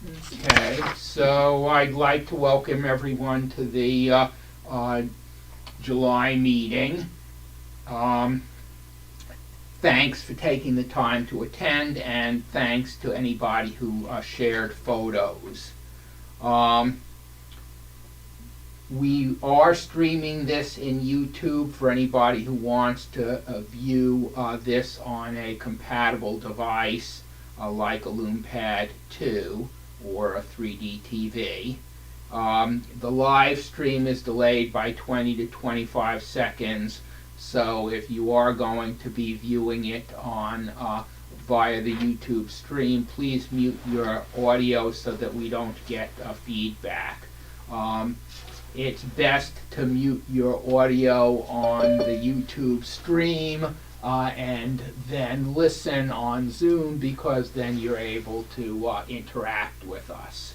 Okay, so I'd like to welcome everyone to the July meeting. Thanks for taking the time to attend, and thanks to anybody who shared photos. We are streaming this in YouTube for anybody who wants to view this on a compatible device like a Lume Pad 2 or a 3D TV. The live stream is delayed by 20 to 25 seconds, so if you are going to be viewing it on via the YouTube stream, please mute your audio so that we don't get feedback. It's best to mute your audio on the YouTube stream and then listen on Zoom, because then you're able to interact with us.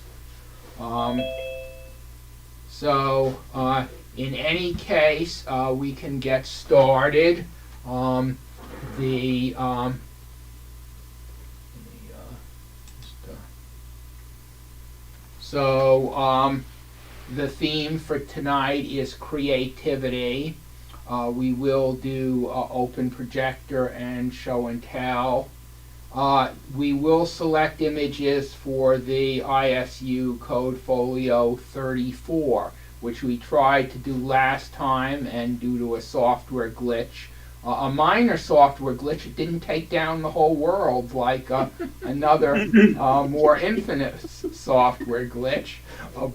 In any case, we can get started. The theme for tonight is creativity. We will do open projector and show and tell. We will select images for the ISU Code Folio 34, which we tried to do last time, and due to a software glitch, a minor software glitch, it didn't take down the whole world like another more infamous software glitch.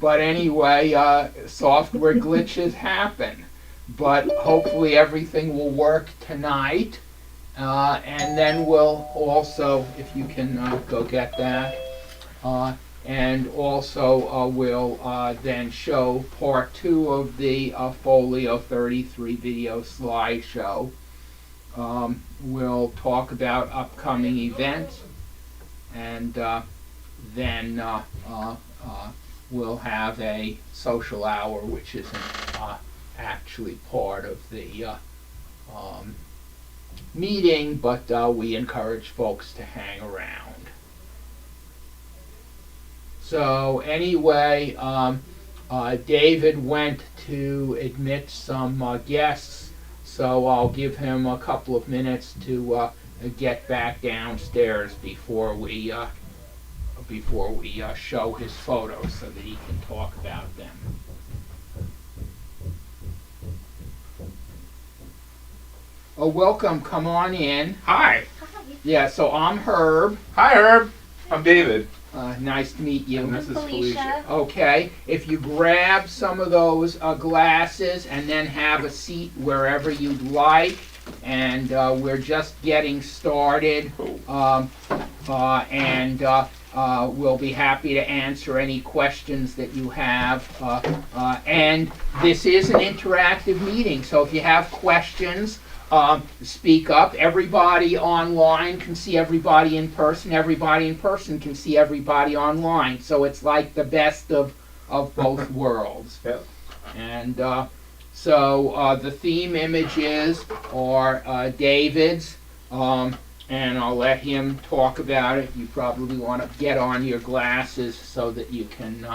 But anyway, software glitches happen. But hopefully everything will work tonight. And then we'll also, if you can go get that, and also we'll then show part 2 of the Folio 33 video slideshow. We'll talk about upcoming events, and then we'll have a social hour, which isn't actually part of the meeting, but we encourage folks to hang around. So anyway, David went to admit some guests, so I'll give him a couple of minutes to get back downstairs before we show his photos so that he can talk about them. Oh, welcome. Come on in. Hi. Yeah, so I'm Herb. Hi, Herb. I'm David. Nice to meet you. And this is Felicia. Okay, if you grab some of those glasses and then have a seat wherever you'd like, and we're just getting started, we'll be happy to answer any questions that you have. And this is an interactive meeting, so if you have questions, speak up. Everybody online can see everybody in person. Everybody in person can see everybody online. So it's like the best of both worlds. Yep. And so the theme images are David's, and I'll let him talk about it. You probably want to get on your glasses so that you can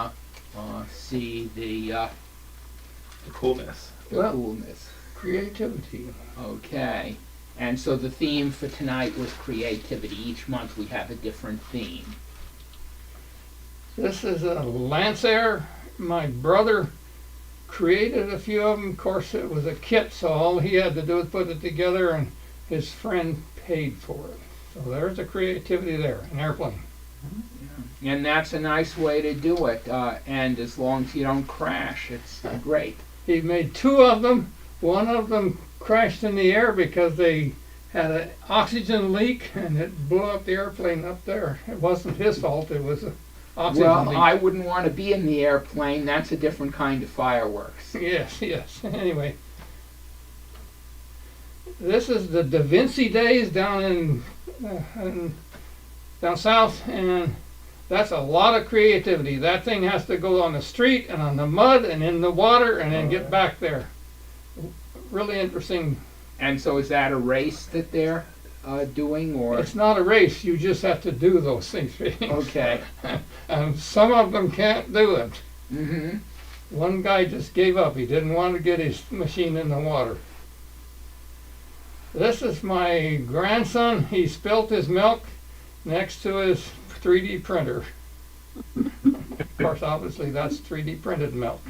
see the coolness. coolness. Creativity. Okay, and so the theme for tonight was creativity. Each month we have a different theme. This is a Lancer. My brother created a few of them. Of course, it was a kit, so all he had to do was put it together, and his friend paid for it. So there's the creativity there, an airplane. And that's a nice way to do it, and as long as you don't crash, it's great. He made 2 of them. One of them crashed in the air because they had an oxygen leak, and it blew up the airplane up there. It wasn't his fault, it was an oxygen Well, leak. I wouldn't want to be in the airplane. That's a different kind of fireworks. Yes. Anyway, this is the Da Vinci days down down south, and that's a lot of creativity. That thing has to go on the street and on the mud and in the water and then get back there. Really interesting. And so is that a race that they're doing, or? It's not a race. You just have to do those things. Okay. some of them can't do it. Mm-hmm. One guy just gave up. He didn't want to get his machine in the water. This is my grandson. He spilt his milk next to his 3D printer. Of course, obviously, that's 3D printed milk.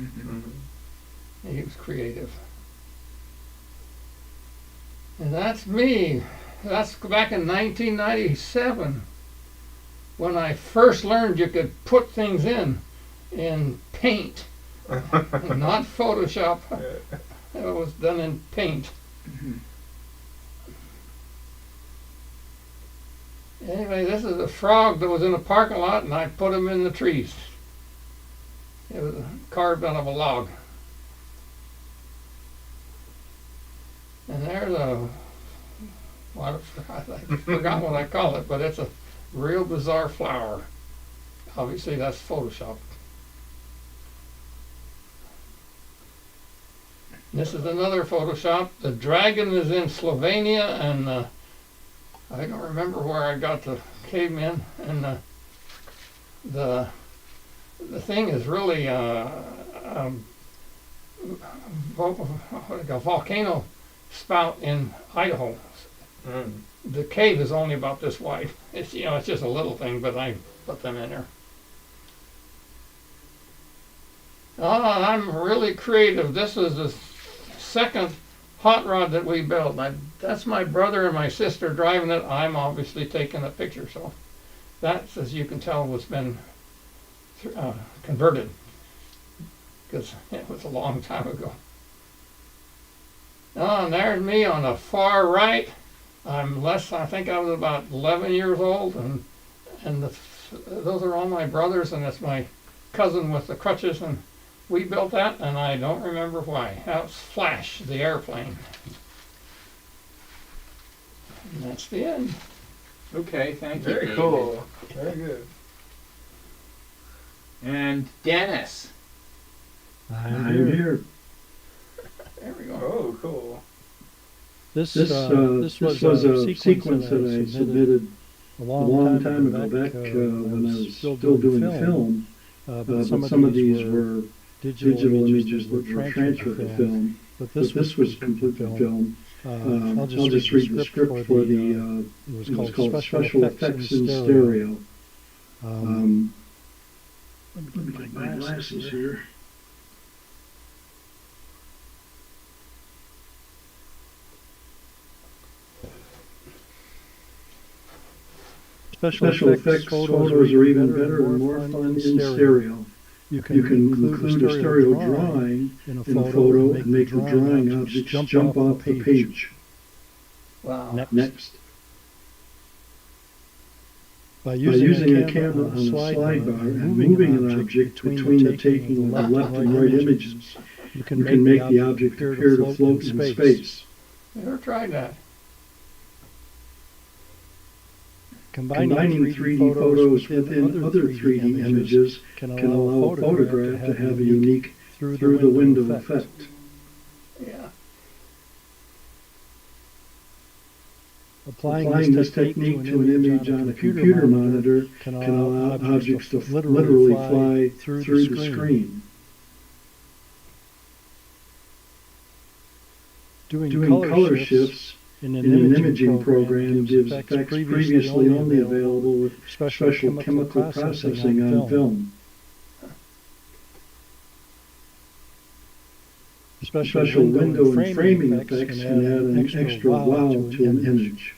He was creative. And that's me. That's back in 1997 when I first learned you could put things in paint, and not Photoshop. It was done in paint. Anyway, this is a frog that was in a parking lot, and I put him in the trees. It was carved out of a log. And there's I forgot what I call it, but it's a real bizarre flower. Obviously, that's Photoshop. This is another Photoshop. The dragon is in Slovenia, and I don't remember where I got the caveman. And the thing is really a volcano spout in Idaho. The cave is only about this wide. It's it's just a little thing, but I put them in there. I'm really creative. This is the second hot rod that we built. That's my brother and my sister driving it. I'm obviously taking a picture, so that, as you can tell, was been converted because it was a long time ago. And there's me on the far right. I think I was about 11 years old, and those are all my brothers, and it's my cousin with the crutches, and we built that, and I don't remember why. That's Flash, the airplane. And that's the end. Okay, thank you. Very David. cool. Very good. And Dennis. I'm here. There we go. Oh, cool. This was a sequence that I submitted a long time ago, back when I was still doing film. But some of these were digital images that were transferred to film. But this was completely film. I'll just read the script for the, it was called Special Effects in Stereo. Let me get my glasses here. Special effects photos are even better and more fun in stereo. You can include a stereo drawing in a photo and make the drawing objects jump off the page. Wow. Next. By using a camera on a slide bar and moving an object between the taking of left and right images, you can make the object appear to float in space. Never tried that. Combining 3D photos within other 3D images can allow a photograph to have a unique through-the-window effect. Yeah. Applying this technique to an image on a computer monitor can allow objects to literally fly through the screen. Doing color shifts in an imaging program gives effects previously only available with special chemical processing on film. Special window and framing effects can add an extra wow to an image.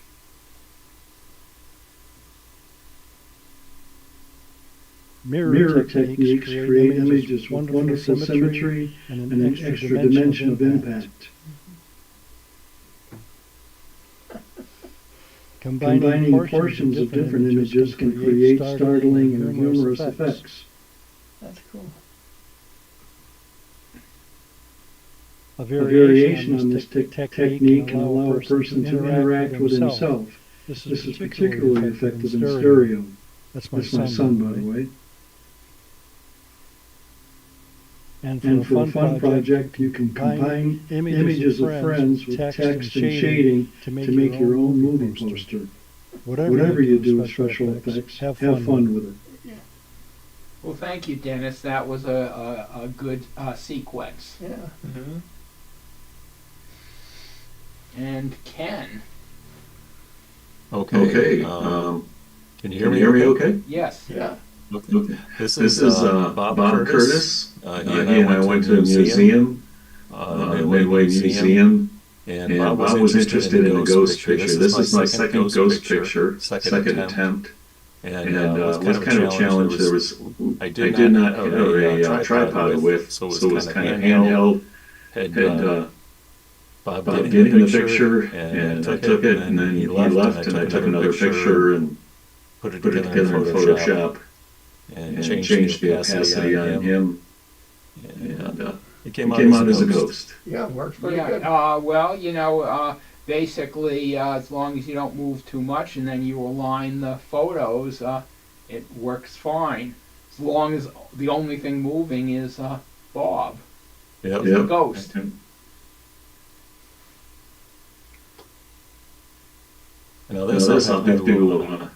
Mirror techniques create images with wonderful symmetry and an extra dimension of impact. Combining portions of different images can create startling and humorous effects. That's cool. A variation on this technique can allow a person to interact with himself. This is particularly effective in stereo. That's my son, by the way. And for a fun project, you can combine images of friends with text and shading to make your own movie poster. Whatever you do with special effects, have fun with it. thank you, Dennis. That was a good sequence. Yeah. Mm-hmm. And Ken, Okay. Can you hear me okay? yes. Yeah. Okay. This is Bob Curtis. He and I went to a museum, Midway Museum, and Bob was interested in a ghost picture. This is my second ghost picture, second attempt, and it was kind of a challenge. I did not have a tripod with, so it was kind of handheld. Had Bob getting the picture, and I took it, and then he left, and I took another picture and put it together in Photoshop, and changed the opacity on him, and it came out as a ghost. Yeah, works pretty Yeah, good. well, basically, as long as you don't move too much and then you align the photos, it works fine. As long as the only thing moving is Bob, the ghost. Now this I'll have to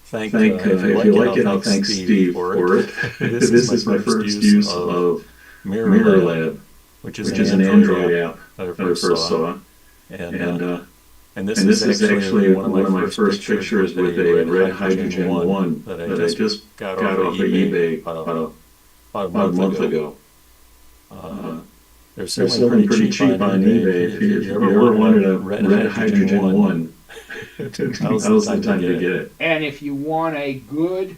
thank, if you like it, I'll thank Steve for it. This is my first use of Mirror Lab, which is an Android app that I first saw. And this is actually one of my first pictures with a red hydrogen 1 that I just got off of eBay about a month ago. They're selling pretty cheap on eBay. If you ever wanted a red hydrogen 1, now's the time to get it. And if you want a good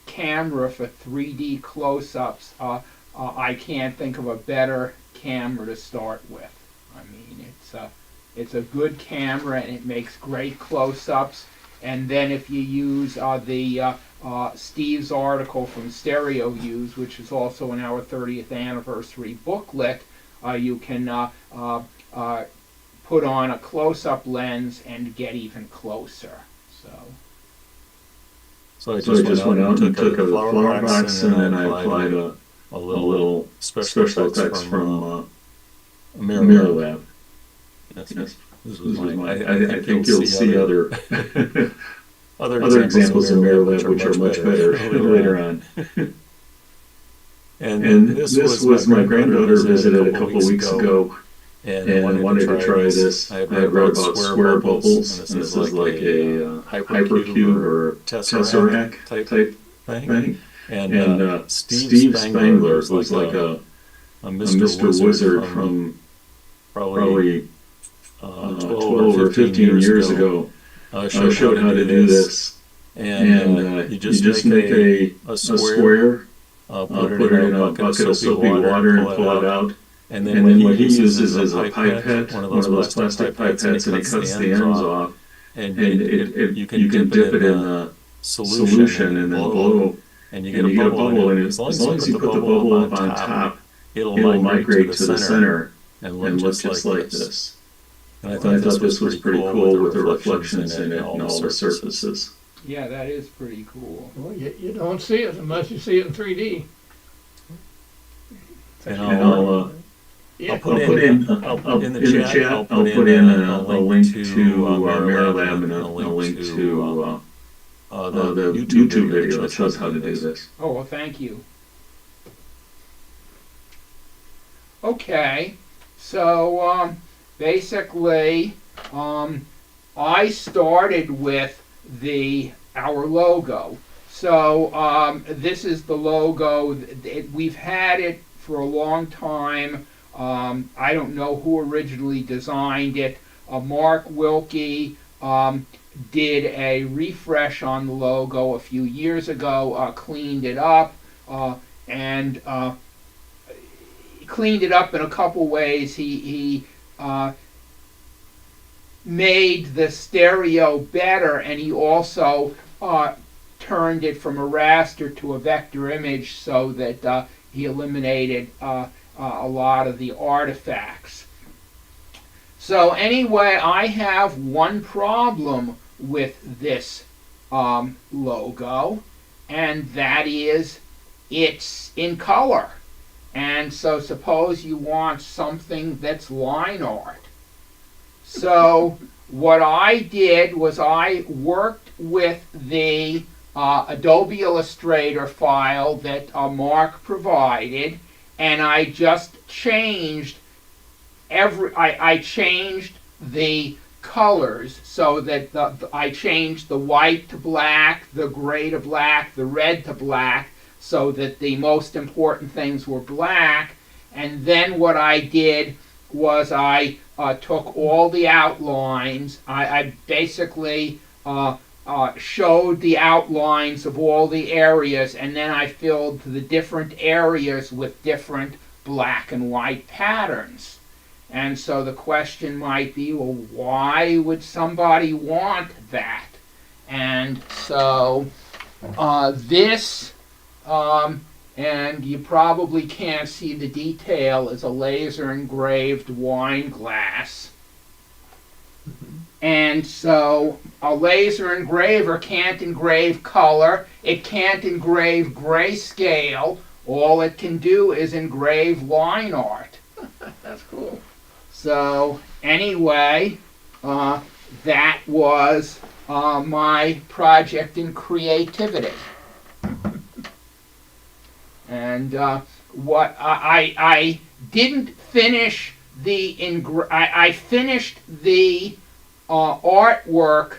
camera for 3D close-ups, I can't think of a better camera to start with. I mean, it's a good camera and it makes great close-ups. And then if you use the Steve's article from Stereo Use, which is also in our 30th anniversary booklet, you can put on a close-up lens and get even closer. So I just went out and took a flower box, and then I applied a little special effects from Mirror Lab. Yes. This was mine. I think you'll see other other examples of Mirror Lab which are much better later on. And this was my granddaughter visited a couple weeks ago, and wanted to try this. I had read about square bubbles, and this is like a hypercube or tesseract type thing. And Steve Spangler, who's like a Mr. Wizard from probably 12 or 15 years ago, showed how to do this. And you just make a square, put it in a bucket of soapy water and pull it out. And then what he uses is a pipette, one of those plastic pipettes, and he cuts the ends off. And you can dip it in a solution and then blow, and you get a bubble. And as long as you put the bubble up on top, it'll migrate to the center and look just like this. And I thought this was pretty cool with the reflections in it and all the surfaces. Yeah, that is pretty cool. Well, you don't see it unless you see it in 3D. And I'll put in the chat. I'll put in a link to Mirror Lab and a link to the YouTube video that shows how to do this. Oh, well, thank you. Okay, so basically, I started with our logo. So this is the logo. We've had it for a long time. I don't know who originally designed it. Mark Wilkie did a refresh on the logo a few years ago, cleaned it up, and cleaned it up in a couple ways. He made the stereo better, and he also turned it from a raster to a vector image so that he eliminated a lot of the artifacts. So anyway, I have one problem with this logo, and that is it's in color. And so suppose you want something that's line art. So what I did was I worked with the Adobe Illustrator file that Mark provided, and I just changed I changed the colors so that I changed the white to black, the gray to black, the red to black, so that the most important things were black. And then what I did was I took all the outlines. I basically showed the outlines of all the areas, and then I filled the different areas with different black and white patterns. And so the question might be, well, why would somebody want that? And so this, and you probably can't see the detail, is a laser engraved wine glass. And so a laser engraver can't engrave color, it can't engrave grayscale, all it can do is engrave line art. That's cool. So anyway, that was my project in creativity. And what I didn't finish I finished the artwork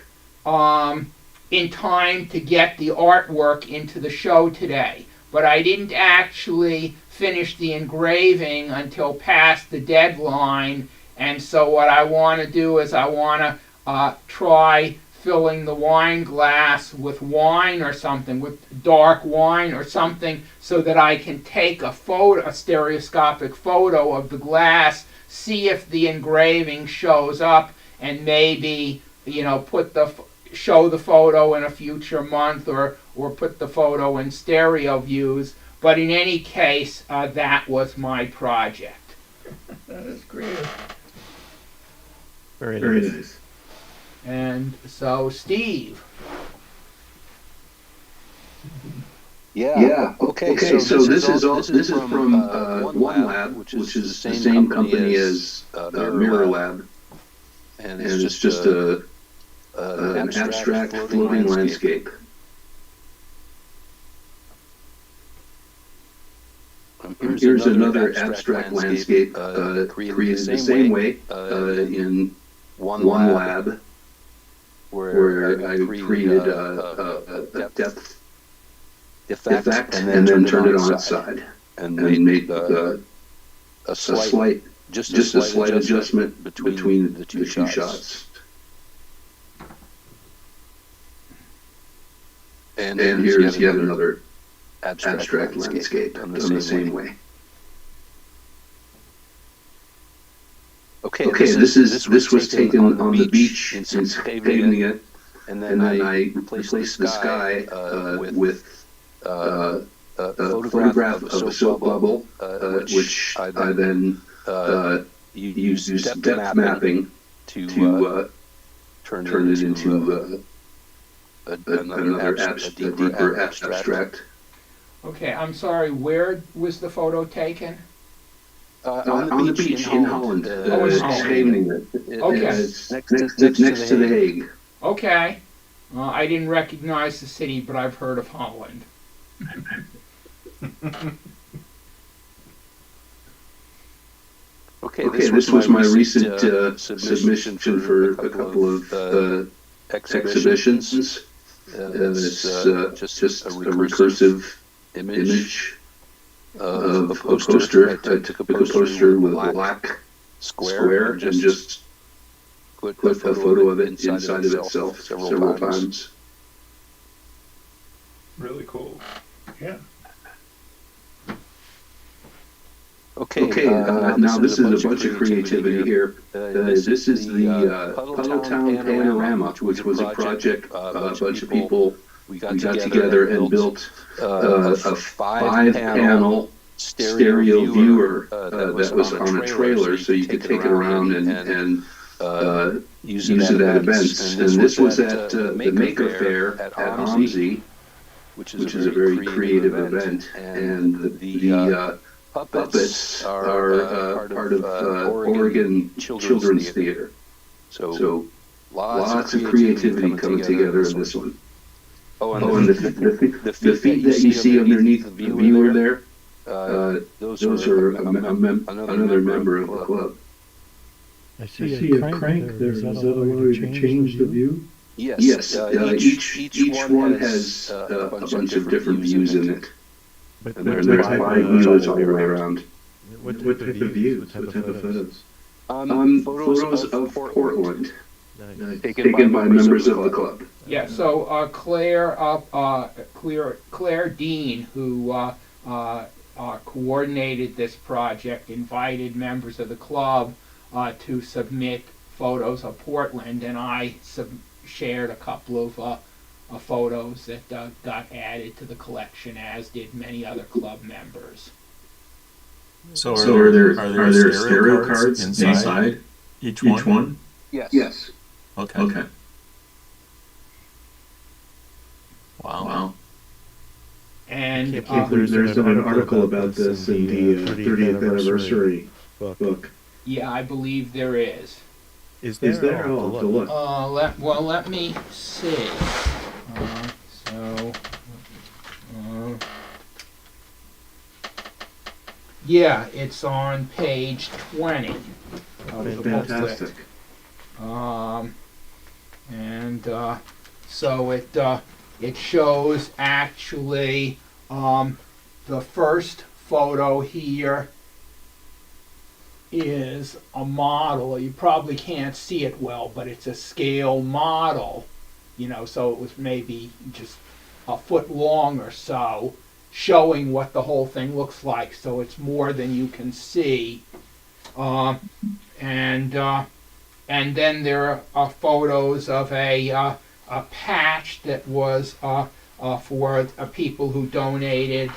in time to get the artwork into the show today, but I didn't actually finish the engraving until past the deadline. And so what I want to do is I want to try filling the wine glass with wine or something, with dark wine or something, so that I can take a stereoscopic photo of the glass, see if the engraving shows up, and maybe, you know, show the photo in a future month, or put the photo in stereo views. But in any case, that was my project. That is creative. Very Very nice. nice. And so, Steve. Yeah. Okay. So this is from One Lab, which is the same company as Mirror Lab, and it's just an abstract floating landscape. Here's another abstract landscape created the same way in One Lab, where I created a depth effect and then turned it on its side and made a slight adjustment between the two shots. And here's yet another abstract landscape done the same way. Okay, this was taken on the beach in paving it, and then I replaced the sky with a photograph of a soap bubble, which I then used depth mapping to turn it into another deeper abstract. Okay, I'm sorry, where was the photo taken? On the beach in Holland, Scheveningen. Okay. It's next to The Hague. Okay. I didn't recognize the city, but I've heard of Holland. Okay, This was my recent submission for a couple of exhibitions. It's just a recursive image of a poster. I took a poster with a black square and just put a photo of it inside of itself several times. Really cool. Yeah. Okay, now this is a bunch of creativity here. This is the Puddletown Panorama, which was a project a bunch of people we got together and built a 5-panel stereo viewer that was on a trailer, so you could take it around and use it at events. And this was at the Maker Fair at OMSI, which is a very creative event. And the puppets are part of Oregon Children's Theater. So lots of creativity coming together in this one. and the feet that you see underneath the viewer there, those are another member of the club. I see a crank there. Does that allow you to change the view? Yes, each one has a bunch of different views in it. And there's 5 viewers all the way around. What type of views? What type of photos? Photos of Portland, taken by members of the club. Yeah, so Claire Dean, who coordinated this project, invited members of the club to submit photos of Portland, and I shared a couple of photos that got added to the collection, as did many other club members. So are there stereo cards inside each one? Yes. Okay. Wow. And there's an article about this in the 30th anniversary book. yeah, I believe there is. Is there? I'll have to look. Let me see. Yeah, it's on page 20 of the Fantastic. booklet. So it shows actually the first photo here is a model. You probably can't see it well, but it's a scale model, so it was maybe just a foot long or so, showing what the whole thing looks like, so it's more than you can see. And then there are photos of a patch that was for people who donated,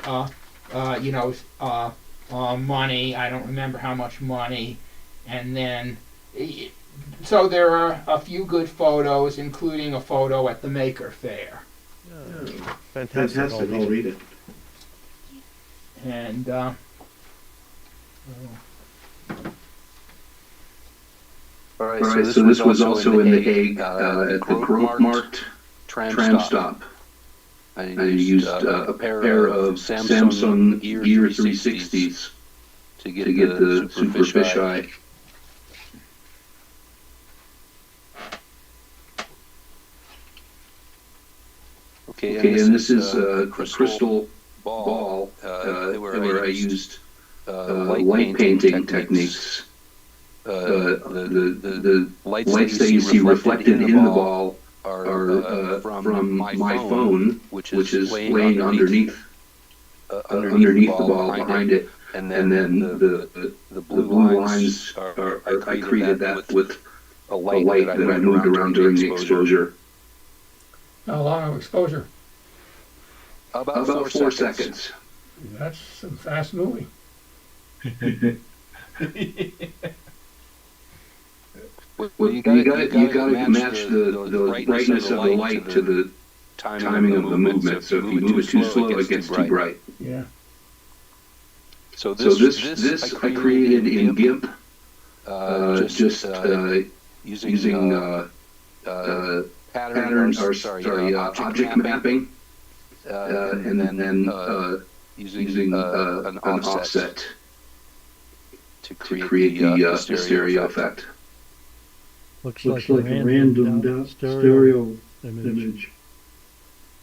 money. I don't remember how much money. And then, so there are a few good photos, including a photo at the Maker Faire. Fantastic. I'll read it. And all right, so this was also in The Hague at the Grootmarkt tram stop. I used a pair of Samsung Gear 360s to get the super fisheye. Okay, and this is a crystal ball where I used light painting techniques. The lights that you see reflected in the ball are from my phone, which is laying underneath the ball behind it, and then the blue lines are I created that with a light that I moved around during the exposure. How long of exposure? About 4 seconds. That's some fast moving. Well, you gotta match the brightness of the light to the timing of the movement. So if you move it too slow, it gets too bright. Yeah. So this I created in GIMP, just using patterns, object mapping, and then using an offset to create the stereo effect. Looks like a random stereo image.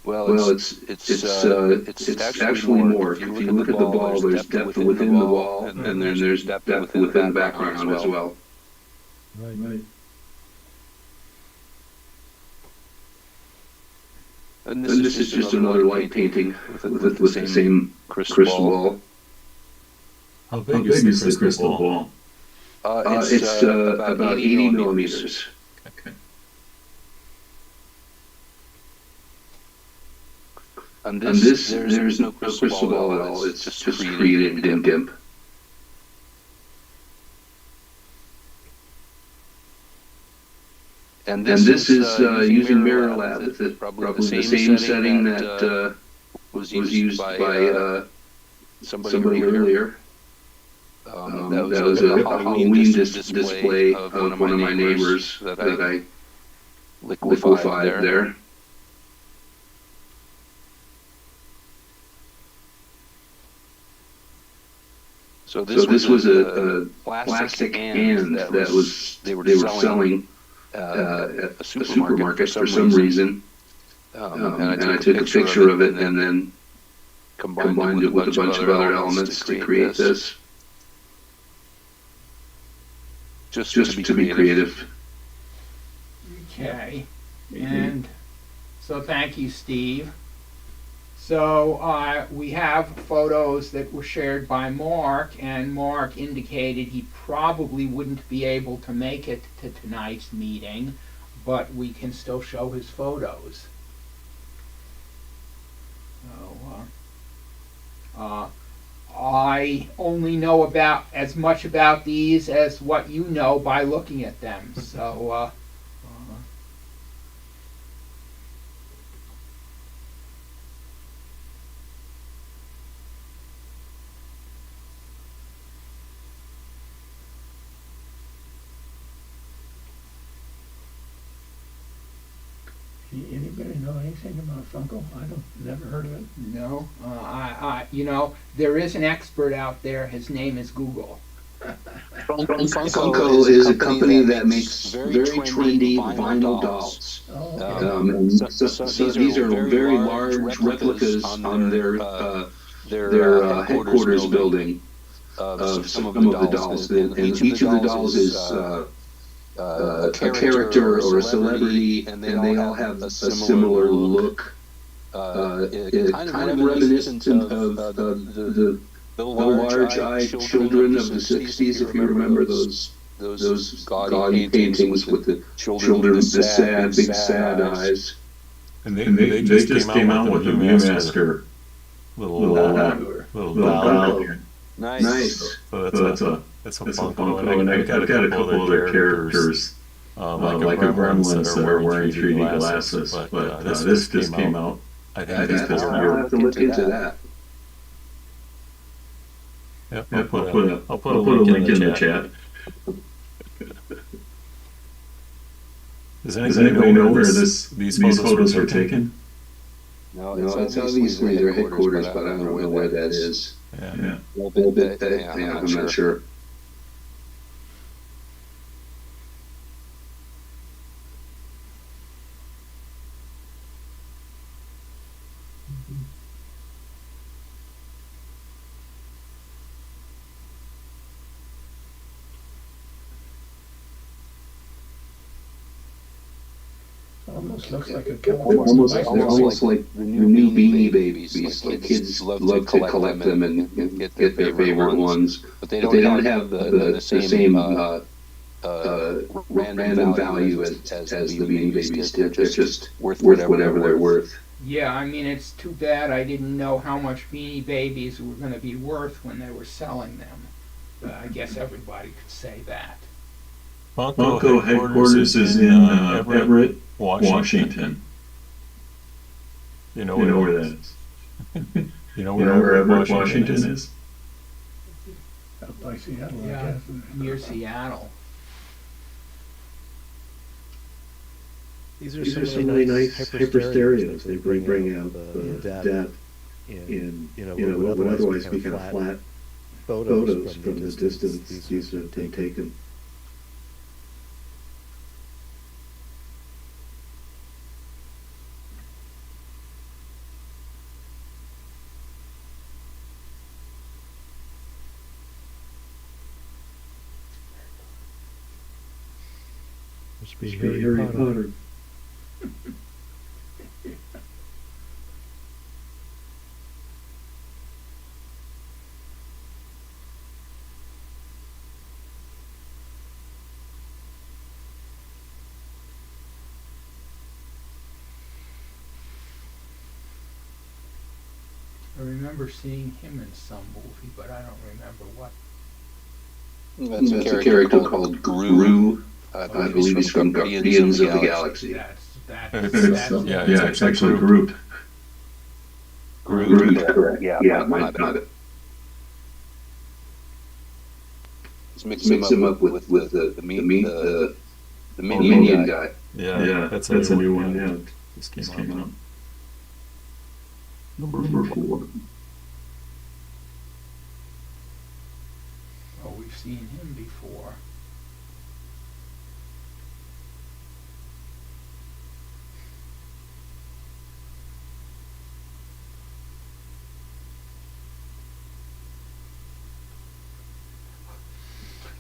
Well, it's actually more. If you look at the ball, there's depth within the wall, and then there's depth within the background as well. Right. And this is just another light painting with the same crystal ball. How big is the crystal ball? It's about 80 millimeters. Okay. And there's no crystal ball at all. It's just created in GIMP. And this is using Mirror Lab. It's probably the same setting that was used by somebody earlier. That was a Halloween display of one of my neighbors that I liquefied there. So this was a plastic end that they were selling at a supermarket for some reason. And I took a picture of it and then combined it with a bunch of other elements to create this. Just to be creative. Okay, and so thank you, Steve. So we have photos that were shared by Mark, and Mark indicated he probably wouldn't be able to make it to tonight's meeting, but we can still show his photos. So, I only know about as much about these as what you know by looking at them. So, Anybody know anything about Funko? Never heard of it. no, you know, there is an expert out there. His name is Google. Funko is a company that makes very trendy vinyl dolls. And so these are very large replicas on their headquarters building of some of the dolls. And each of the dolls is a character or a celebrity, and they all have a similar look. Kind of reminiscent of the large-eyed children of the 60s, if you remember those gaudy paintings with the children with the sad, big sad eyes. And they just came out with a Viewmaster little doll here. Nice. So it's a Funko, and I've got a couple other characters, like a Gremlins that are wearing 3D glasses, but this just came out, I think this I'll year. have to look into that. Yep, I'll put a link in the chat. Does anybody know where these photos were taken? No, it's obviously their headquarters, but I don't know where that is. Yeah. I'm not sure. Almost looks like a Almost like the new Beanie Babies. Like kids love to collect them and get their favorite ones, but they don't have the same random value as the Beanie Babies did. They're just worth whatever they're worth. Yeah, I mean, it's too bad I didn't know how much Beanie Babies were going to be worth when they were selling them. But I guess everybody could say that. Funko headquarters is in Everett, Washington. You know where that is? You know where Everett, Washington is? Up by Seattle, I Yeah, guess. near Seattle. These are some really nice hyper stereos. They bring out the depth in what would otherwise be kind of flat photos from the distance these have been taken. Must be Harry Potter. I remember seeing him in some movie, but I don't remember what. That's a character called Gru. I believe he's from Guardians of the Galaxy. It's actually Groot. Groot, correct. Yeah, my bad. Let's mix him up with the Minion guy. Yeah, that's a new one. Yeah, this came out. Number 4. we've seen him before.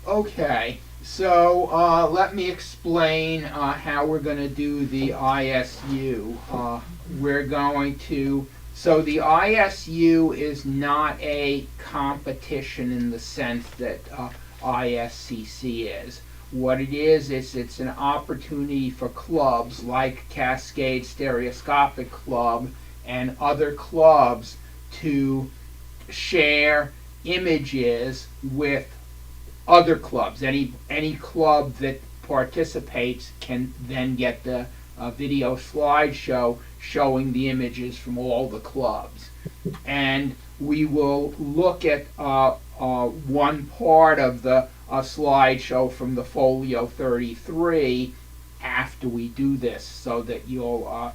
Okay, so let me explain how we're going to do the ISU. We're going to, so the ISU is not a competition in the sense that ISCC is. What it is it's an opportunity for clubs like Cascade Stereoscopic Club and other clubs to share images with other clubs. Any club that participates can then get the video slideshow showing the images from all the clubs. And we will look at one part of the slideshow from the Folio 33 after we do this, so that you'll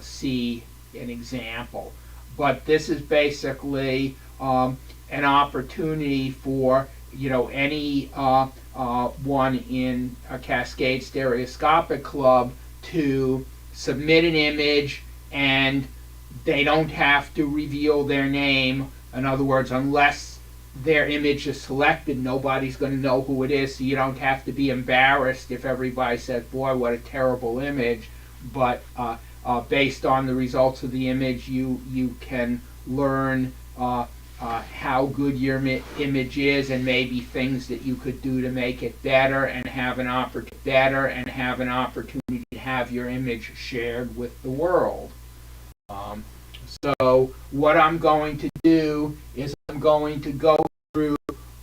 see an example. But this is basically an opportunity for any one in a Cascade Stereoscopic Club to submit an image, and they don't have to reveal their name. In other words, unless their image is selected, nobody's going to know who it is, so you don't have to be embarrassed if everybody says, boy, what a terrible image. But based on the results of the image, you can learn how good your image is, and maybe things that you could do to make it better, and have an opportunity to have your image shared with the world. So what I'm going to do is I'm going to go through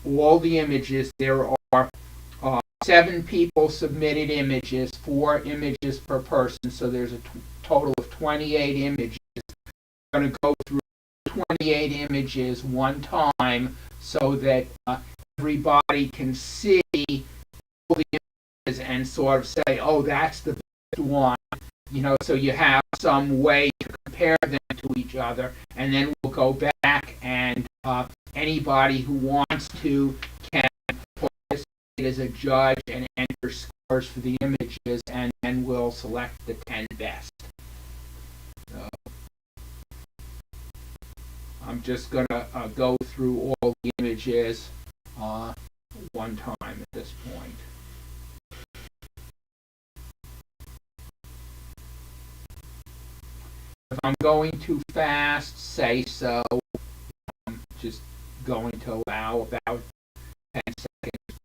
all the images. There are 7 people submitted images, 4 images per person, so there's a total of 28 images. I'm going to go through 28 images one time so that everybody can see all the images and sort of say, oh, that's the best one, so you have some way to compare them to each other. And then we'll go back, and anybody who wants to can participate as a judge and enter scores for the images, and then we'll select the 10 best. So I'm just going to go through all the images one time at this point. If I'm going too fast, say so. I'm just going to allow about 10 seconds.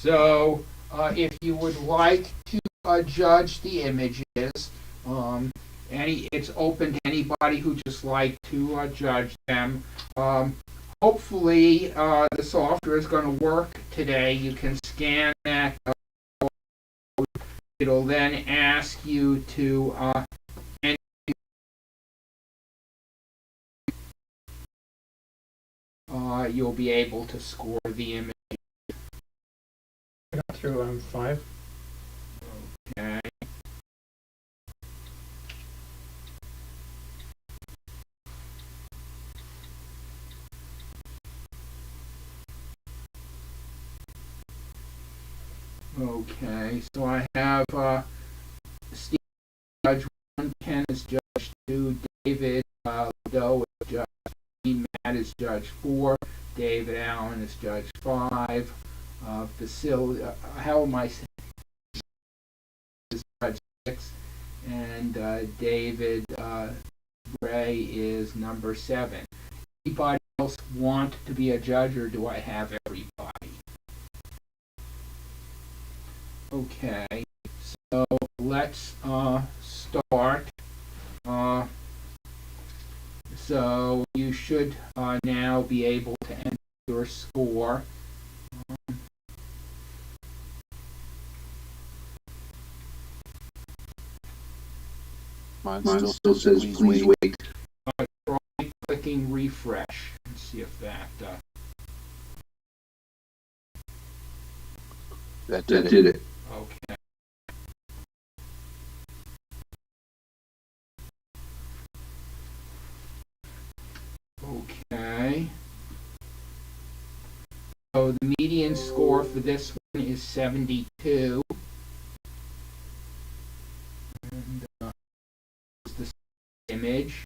So if you would like to judge the images, it's open to anybody who just like to judge them. Hopefully the software is going to work today. You can scan that code. It'll then ask you to you'll be able to score the image. I got through on 5. Okay. Okay, so I have Steve Judge 1, Ken is Judge 2, David Doe is Judge 3, Matt is Judge 4, David Allen is Judge 5, how am I saying? Is Judge 6, and David Gray is number 7. Anybody else want to be a judge, or do I have everybody? Okay, so let's start. So you should now be able to enter your score. Mine still says please wait. Try clicking refresh and see if that That did it. okay. Okay. So the median score for this one is 72. And the image.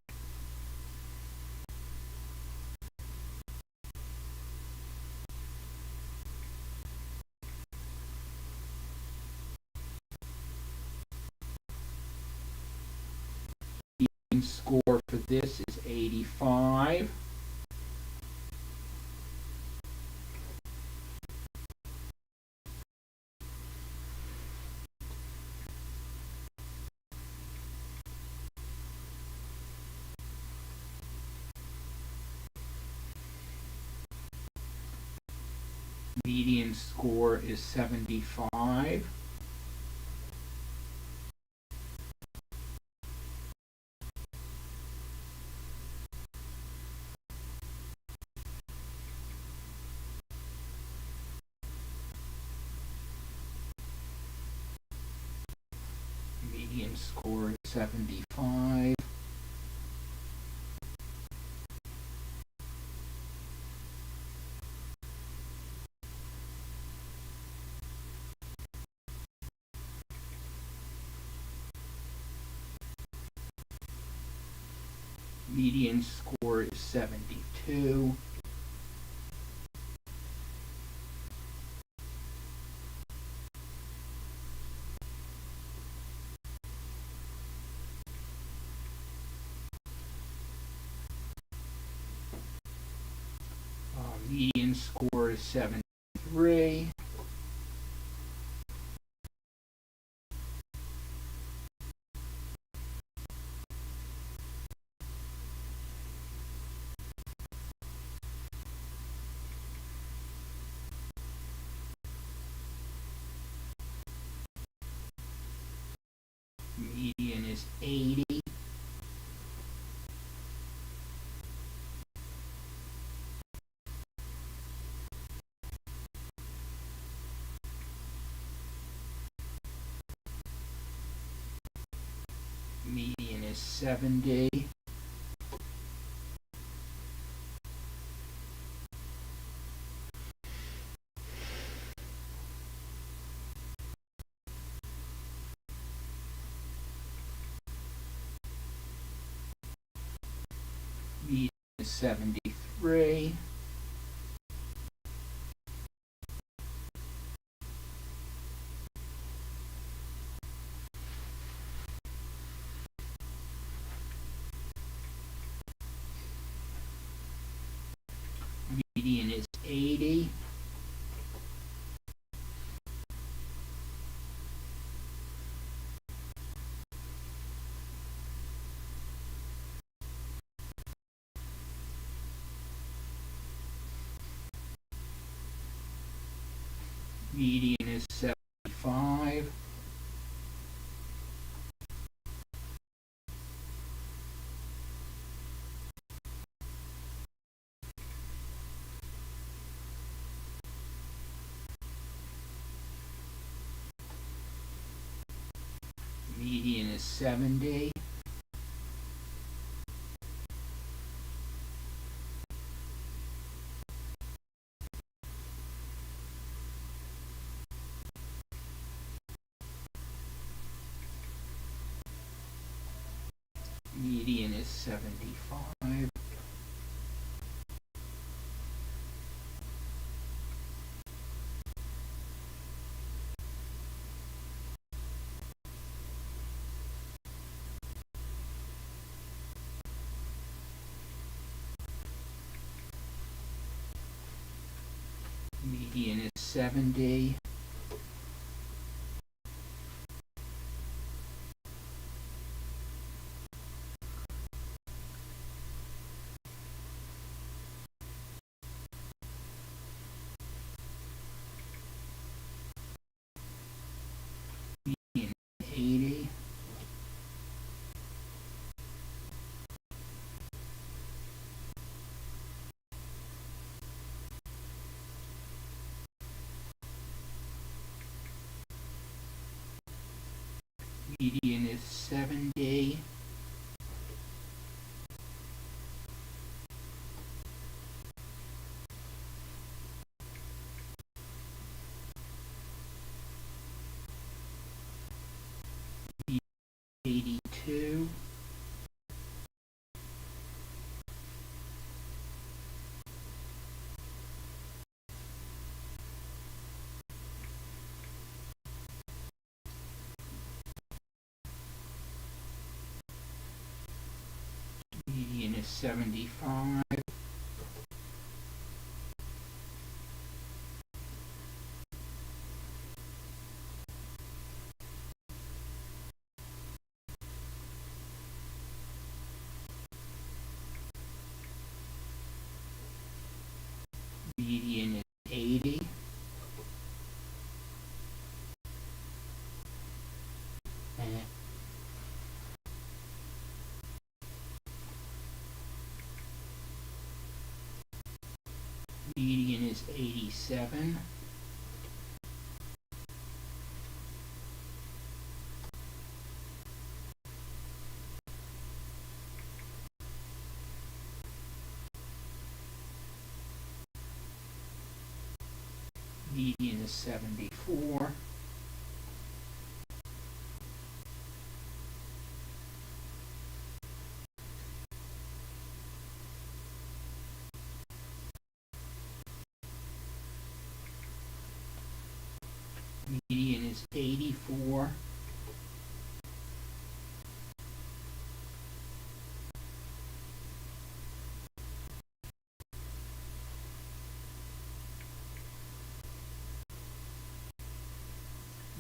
Median score for this is 85. Median score is 75. Median score is 75. Median score is 72. Median score is 73. Median is 80. Median is 70. Median is 73. Median is 80. Median is 75. Median is 70. Median is 75. Median is 70. Median is 80. Median is 70. Median 82. Median is 75. Median is 80. Median is 87. Median is 74. Median is 84.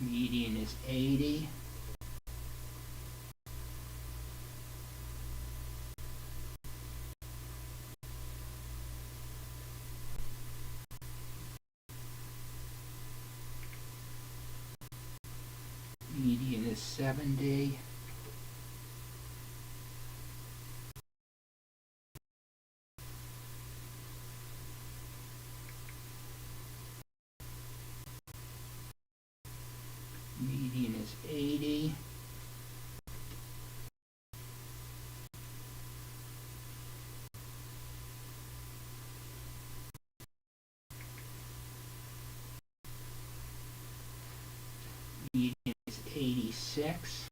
Median is 80. Median is 70. Median is 80. Median is 86.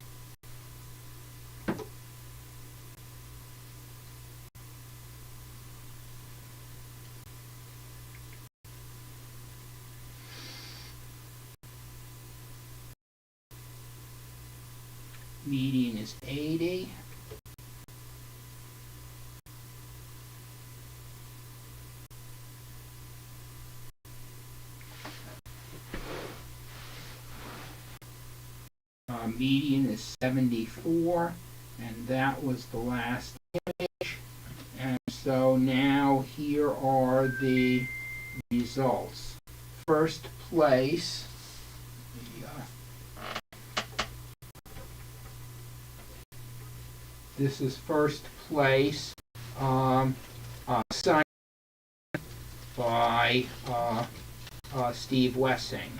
Median is 80. Median is 74, and that was the last image. And so now here are the results. first place. This is first place, signed by Steve Wessing.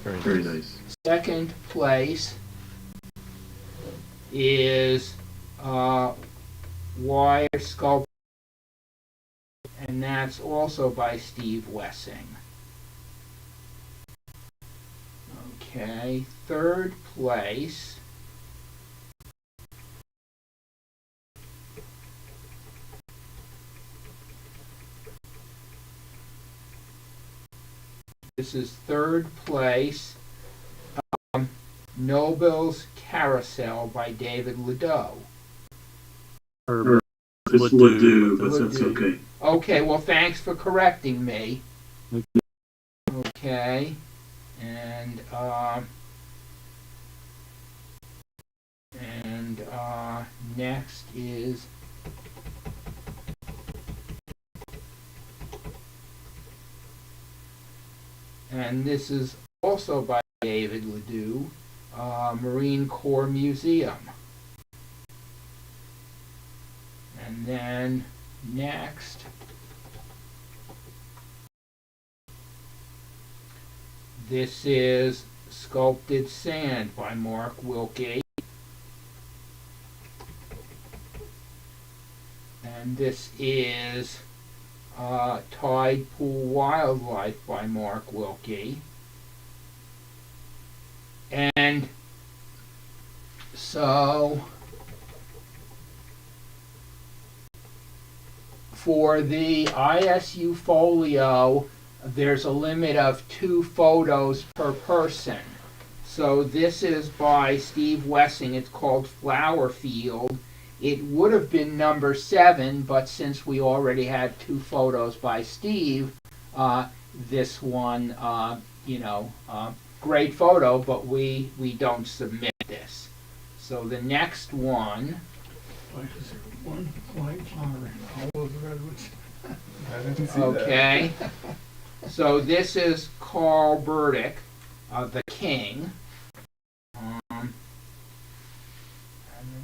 Very nice. Second place is Wire Sculpture, and that's also by Steve Wessing. Okay, third place this is third place, Nobel's Carousel by David Ledoux. Herb Ledoux, but that's okay. Okay, well, thanks for correcting me. Okay, and next is and this is also by David Ledoux, Marine Corps Museum. And then next, this is Sculpted Sand by Mark Wilkie. And this is Tide Pool Wildlife by Mark Wilkie. And so for the ISU folio, there's a limit of 2 photos per person. So this is by Steve Wessing. It's called Flower Field. It would have been number 7, but since we already had 2 photos by Steve, this one, great photo, but we don't submit this. So the next one. Why is there one white flower in all those redwoods? I didn't see Okay. So this is Carl Burdick, the King. And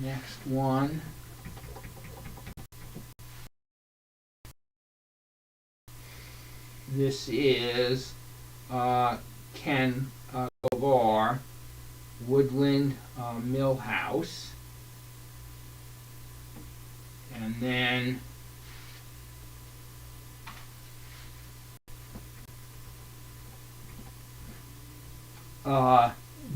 the next one. This is Ken Govar, Woodland Mill House. And then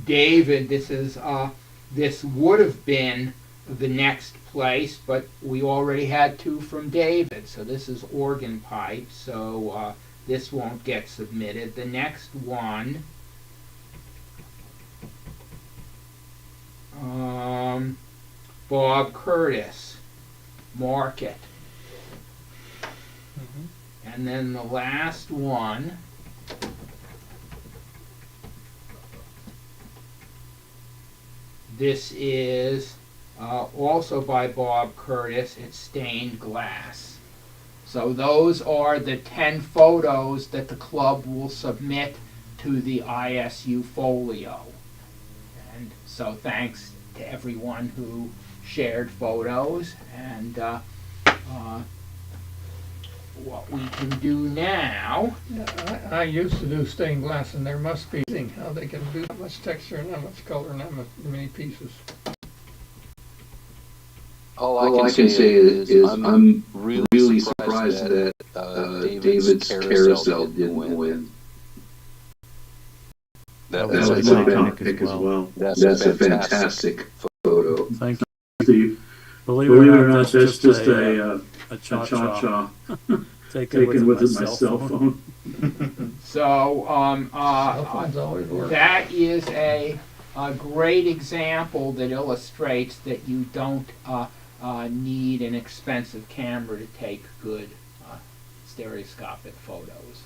David, this would have been the next place, but we already had 2 from David, so this is Organ Pipe, so this won't get submitted. The next one, Bob Curtis, Market. And then the last one, this is also by Bob Curtis. It's Stained Glass. So those are the 10 photos that the club will submit to the ISU folio. And so thanks to everyone who shared photos. And what we can do now. Yeah, I used to do stained glass, and there must be how they can do that much texture and that much color and that many pieces. All I can say is I'm really surprised that David's carousel didn't win. That was a iconic pick as well. That's a fantastic photo. Thank you, Steve. Believe it or not, that's just a cha-cha. Taken with my cell phone. So Cell phones always work. that is a great example that illustrates that you don't need an expensive camera to take good stereoscopic photos.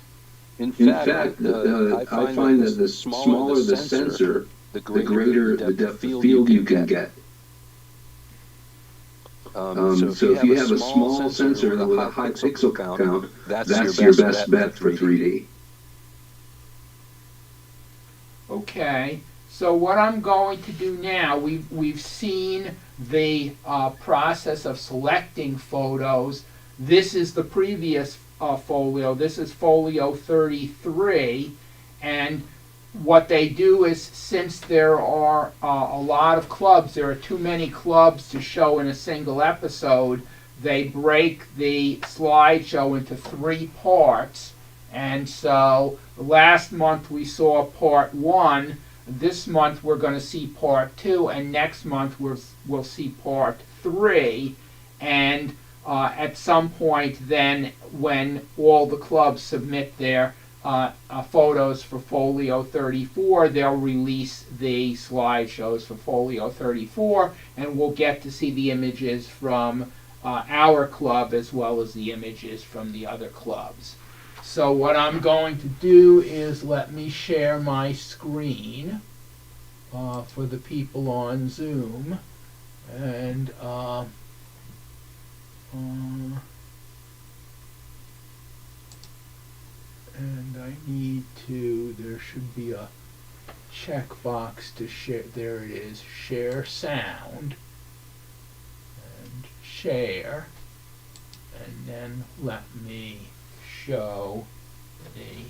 In fact, I find that the smaller the sensor, the greater the depth of field you can get. So if you have a small sensor with a high pixel count, that's your best bet for 3D. Okay, so what I'm going to do now, we've seen the process of selecting photos. This is the previous folio. This is folio 33, and what they do is, since there are a lot of clubs, there are too many clubs to show in a single episode, they break the slideshow into 3 parts. And so last month we saw part 1, this month we're going to see part 2, and next month we'll see part 3. And at some point then, when all the clubs submit their photos for folio 34, they'll release the slideshows for folio 34, and we'll get to see the images from our club as well as the images from the other clubs. So what I'm going to do is, let me share my screen for the people on Zoom, and I need to, there should be a checkbox to share. There it is, share sound, and share, and then let me show the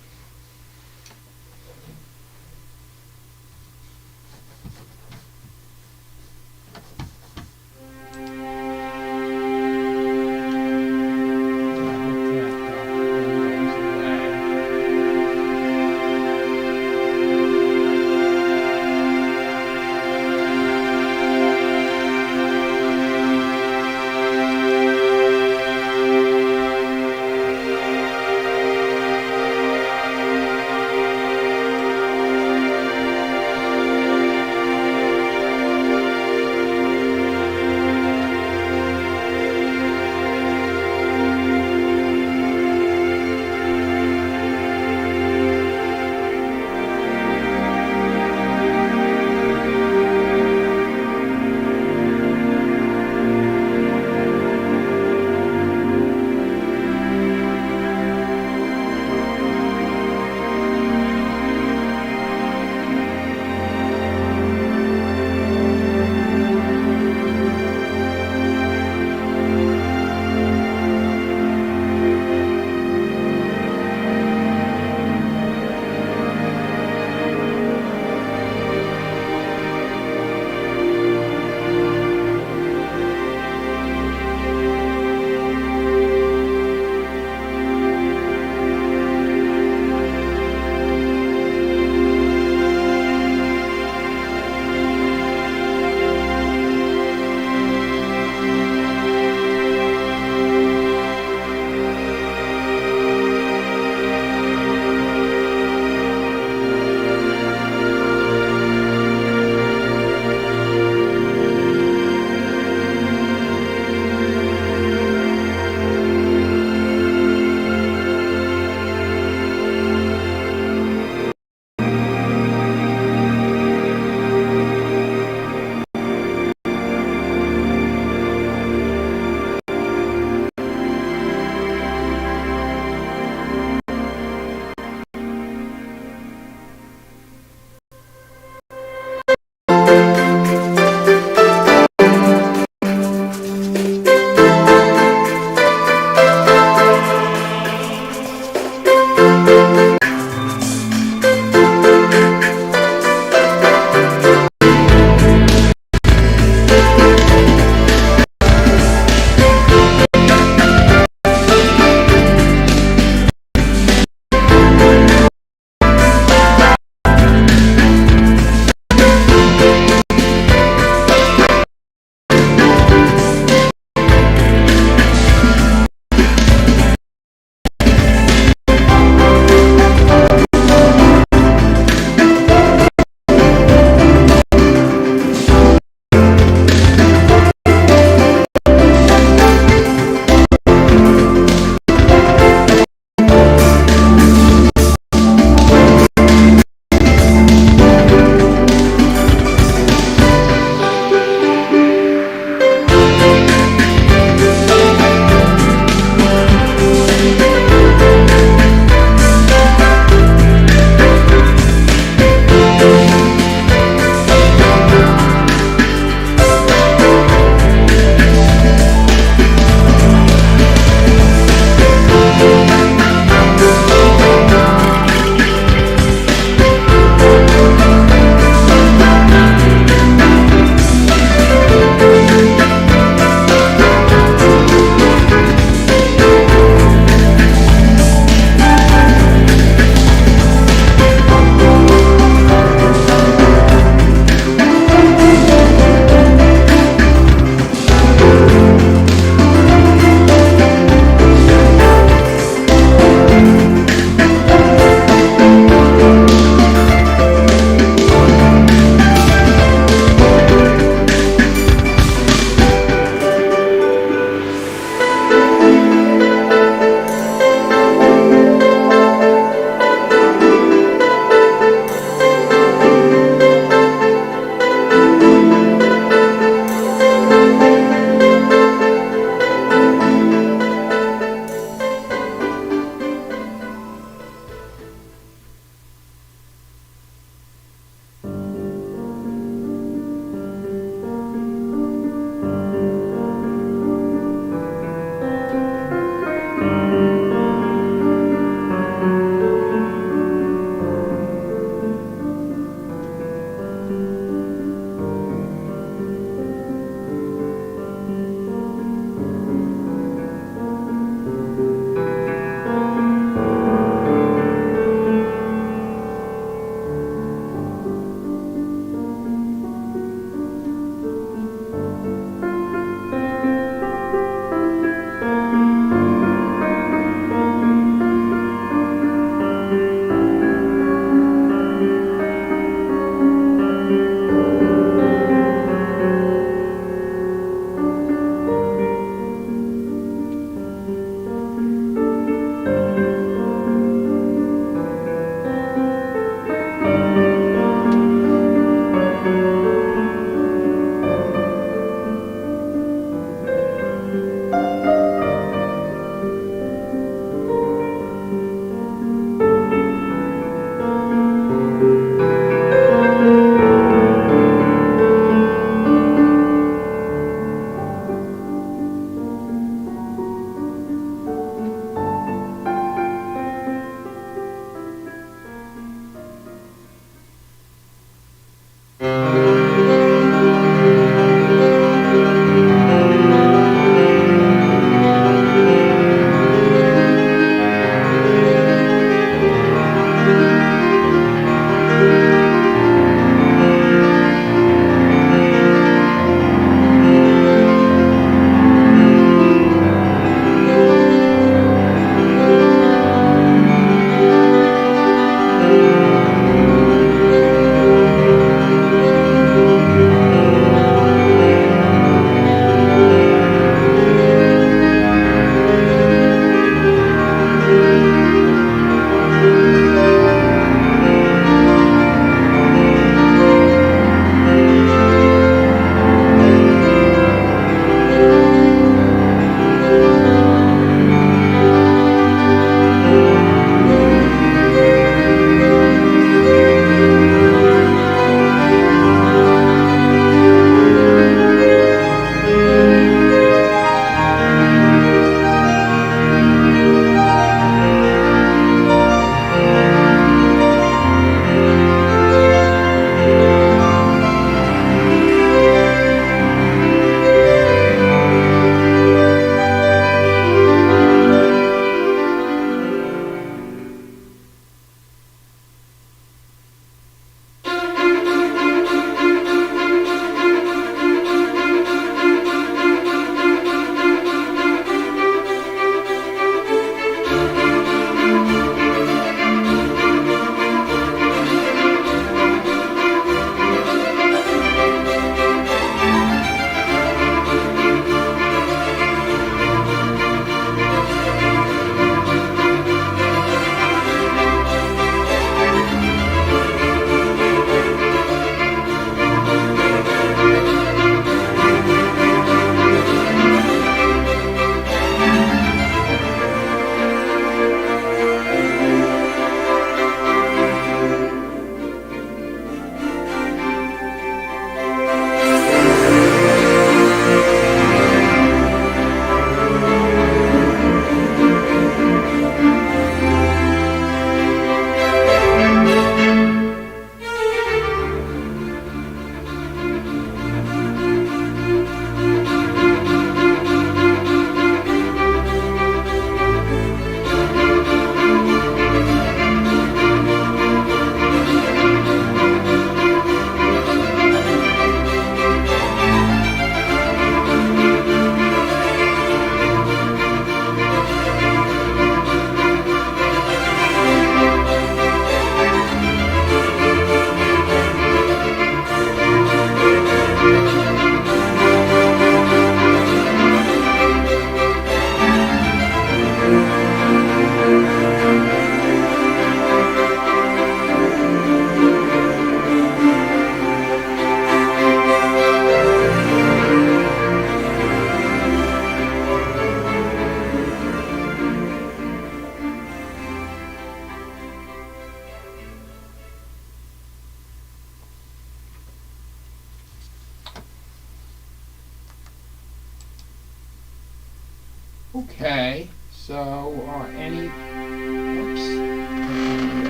Okay, so any, oops,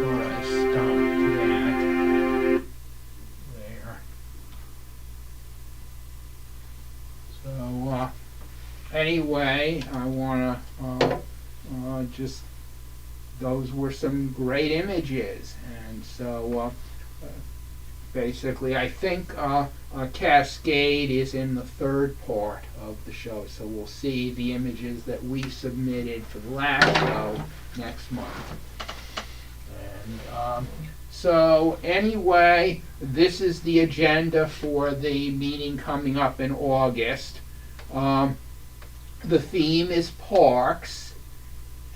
thought I stopped that there. So anyway, I want to just, those were some great images, and so basically I think Cascade is in the third part of the show, so we'll see the images that we submitted for the last show next month. And so anyway, this is the agenda for the meeting coming up in August. The theme is parks.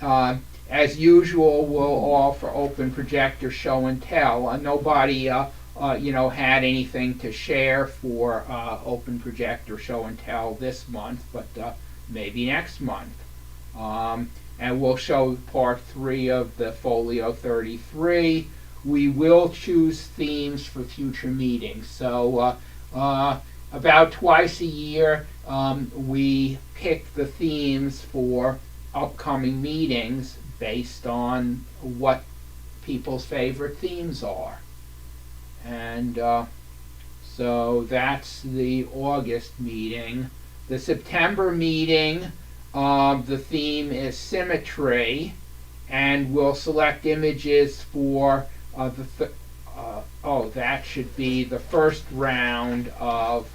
As usual, we'll offer open projector show and tell. Nobody had anything to share for open projector show and tell this month, but maybe next month. And we'll show part 3 of the Folio 33. We will choose themes for future meetings. So about twice a year, we pick the themes for upcoming meetings based on what people's favorite themes are. And so that's the August meeting. The September meeting, the theme is symmetry, and we'll select images for that should be the first round of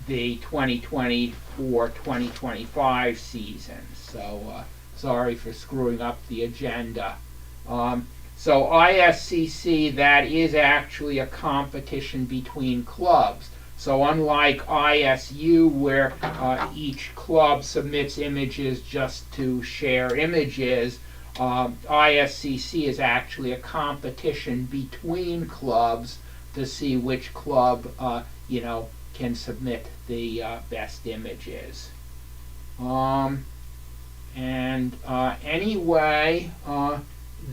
the 2024-2025 season. So sorry for screwing up the agenda. So ISCC, that is actually a competition between clubs. So unlike ISU, where each club submits images just to share images, ISCC is actually a competition between clubs to see which club can submit the best images. Anyway,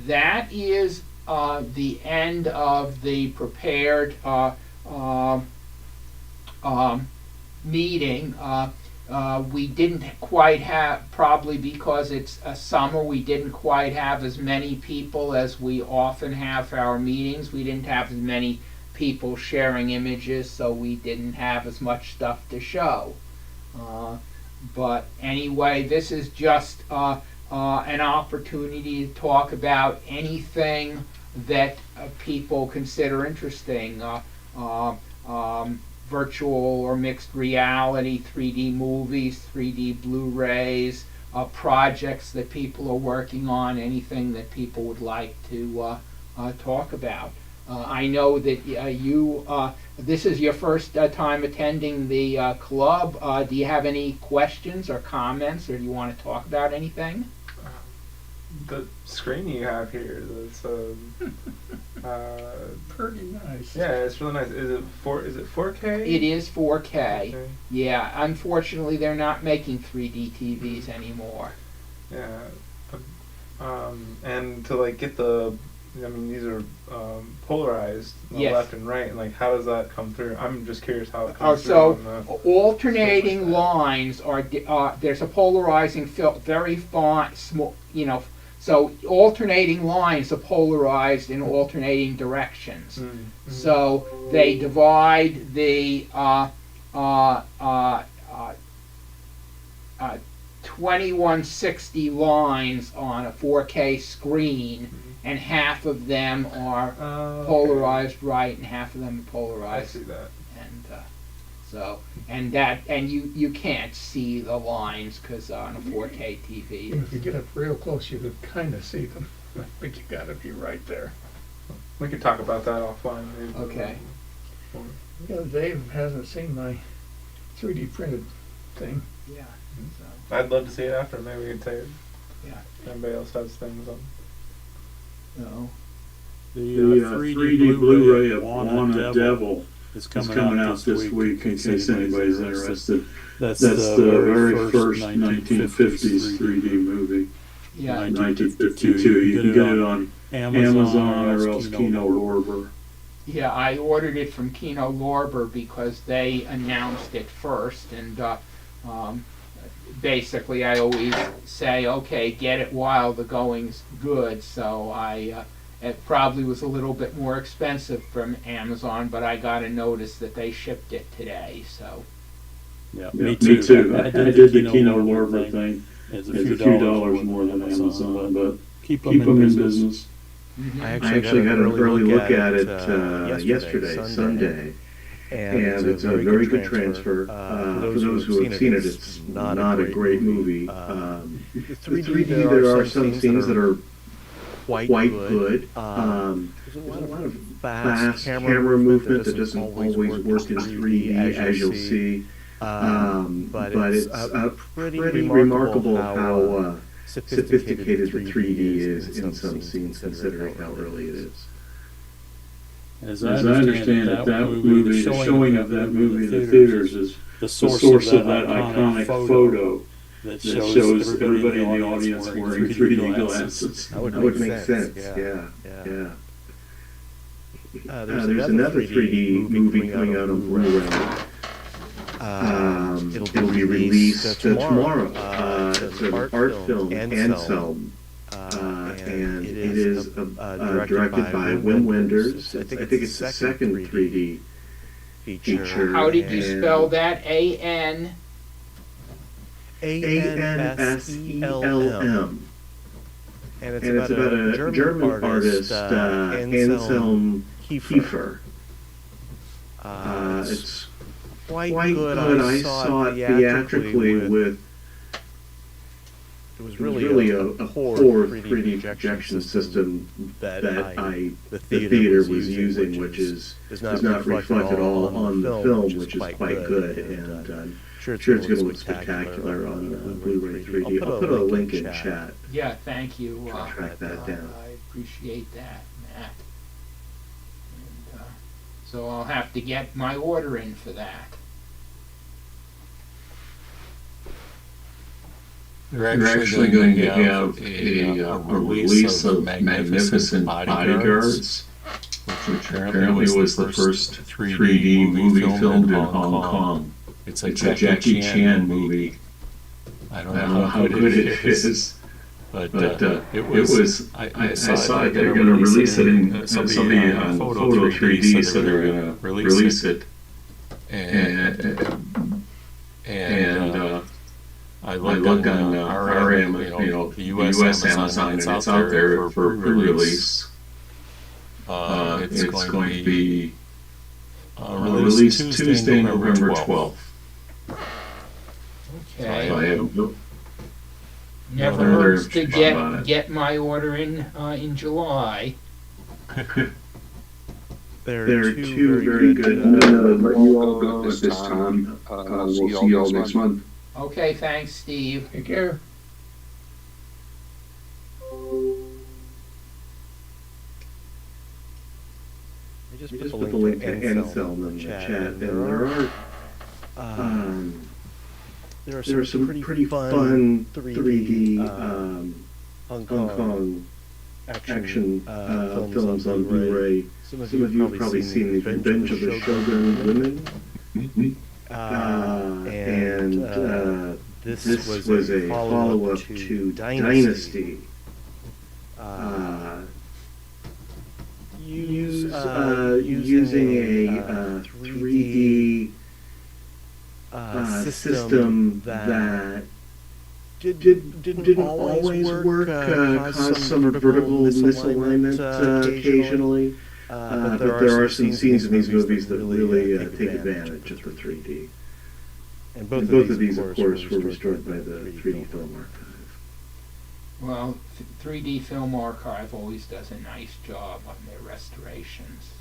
that is the end of the prepared meeting. We didn't quite have, probably because it's a summer, we didn't quite have as many people as we often have for our meetings. We didn't have as many people sharing images, so we didn't have as much stuff to show. But anyway, this is just an opportunity to talk about anything that people consider interesting. Virtual or mixed reality, 3D movies, 3D Blu-rays, projects that people are working on, anything that people would like to talk about. I know that this is your first time attending the club. Do you have any questions or comments, or do you want to talk about anything? The screen you have here, that's Pretty nice. yeah, it's really nice. Is it 4K? It is 4K. Okay. Yeah, unfortunately they're not making 3D TVs anymore. Yeah, and to get the, these are polarized, Yes. left and right, and how does that come through? I'm just curious how it comes through. So on the, alternating lines are there's a polarizing very fine, small, so alternating lines are polarized in alternating directions. Mm-hmm. So they divide the 2160 lines on a 4K screen, and half of them are polarized right, and half of them are polarized. I see that. And you can't see the lines because on a 4K TV. If you get up real close, you could kind of see them, but you got to be right there. We could talk about that offline. Maybe. Okay. Yeah, Dave hasn't seen my 3D printed thing. Yeah. I'd love to see it after. Maybe we could say it. Yeah. If anybody else has things on. No. The 3D Blu-ray of Wanna Devil is coming out this week in case anybody's interested. That's the very first 1950s 3D movie. Yeah. 1952. You can get it on Amazon or else Kino Lorber. Yeah, I ordered it from Kino Lorber because they announced it first, and basically I always say, okay, get it while the going's good. So it probably was a little bit more expensive from Amazon, but I got a notice that they shipped it today. So Yeah, Me too. I did the Kino Lorber thing. It's It's a few dollars more than Amazon, but keep keep them in business. mhm. I I actually got an early look at it yesterday, Sunday, and it's a very good transfer. For those who have seen it, it's not a great movie. The 3D, there are some scenes that are quite good. There's a lot of fast camera movement that doesn't always work in 3D, as you'll see. But it's pretty remarkable how sophisticated the 3D is in some scenes, considering how early it is. As As I understand it, that movie, the showing of that movie in the theaters is the source of that iconic photo that shows everybody in the audience wearing 3D glasses. That would make sense, yeah. There's another 3D movie coming out on Blu-ray. It'll be released tomorrow. It's an art film, Ansel, and it is directed by Wim Wenders. I think it's the second 3D feature. How did you and spell that? A-N? Anselm. And it's about a German artist, Anselm Kiefer. It's quite good. I saw it theatrically with. It was really a poor 3D projection system that the theater was using, which does not reflect at all on the film, which is quite good. And I'm sure it's going to look spectacular on Blu-ray 3D. I'll put a link in chat. Yeah, thank you. Track that down. I appreciate that, Matt. And, so I'll have to get my order in for that. They're actually going to have a release of Magnificent Bodyguards, which apparently was the first 3D movie filmed in Hong Kong. It's a Jackie Chan movie. I don't know how good it is, but it was. I saw it. They're going to release it in somebody on Photo 3D, so they're going to release it, and I look on RM, the US Amazon, and it's out there for pre-release. It's going to be released Tuesday, November 12th. Okay. So I have Never hurts to get my order in July. There are two very good. Let you all go at this time. We'll see you all next month. Okay, thanks, Steve. Take care. I just put the link to Anselm in the chat, and there are some pretty fun 3D Hong Kong action films on Blu-ray. Some of you have probably seen The Revenge of the Shogun Women. This was a follow-up to Dynasty. Using a 3D system that didn't always work, caused some vertical misalignment occasionally. But there are some scenes in these movies that really take advantage of the 3D. And both of these, of course, were restored by the 3D Film Archive. Well, 3D Film Archive always does a nice job on their restorations.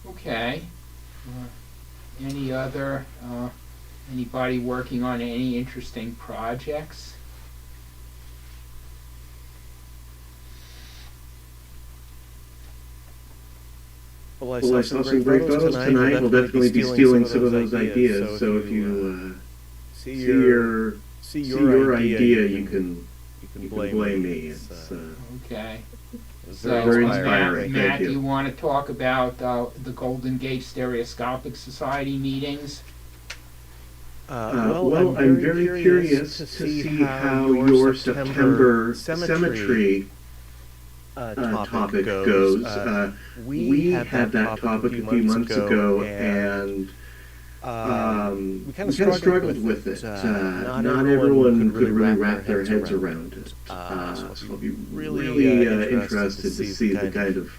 So. Okay. Any other, anybody working on any interesting projects? Well, I saw some great photos tonight. We'll definitely be stealing some of those ideas. So if you see your idea, you can blame me. It's, okay. was So, very Matt, inspiring. Matt, Thank you. you want to talk about the Golden Gate Stereoscopic Society meetings? Well, I'm very curious to see how your September symmetry topic goes. We had that topic a few months ago, and we kind of struggled with it. Not everyone could really wrap their heads around it. So I'll be really interested to see the kind of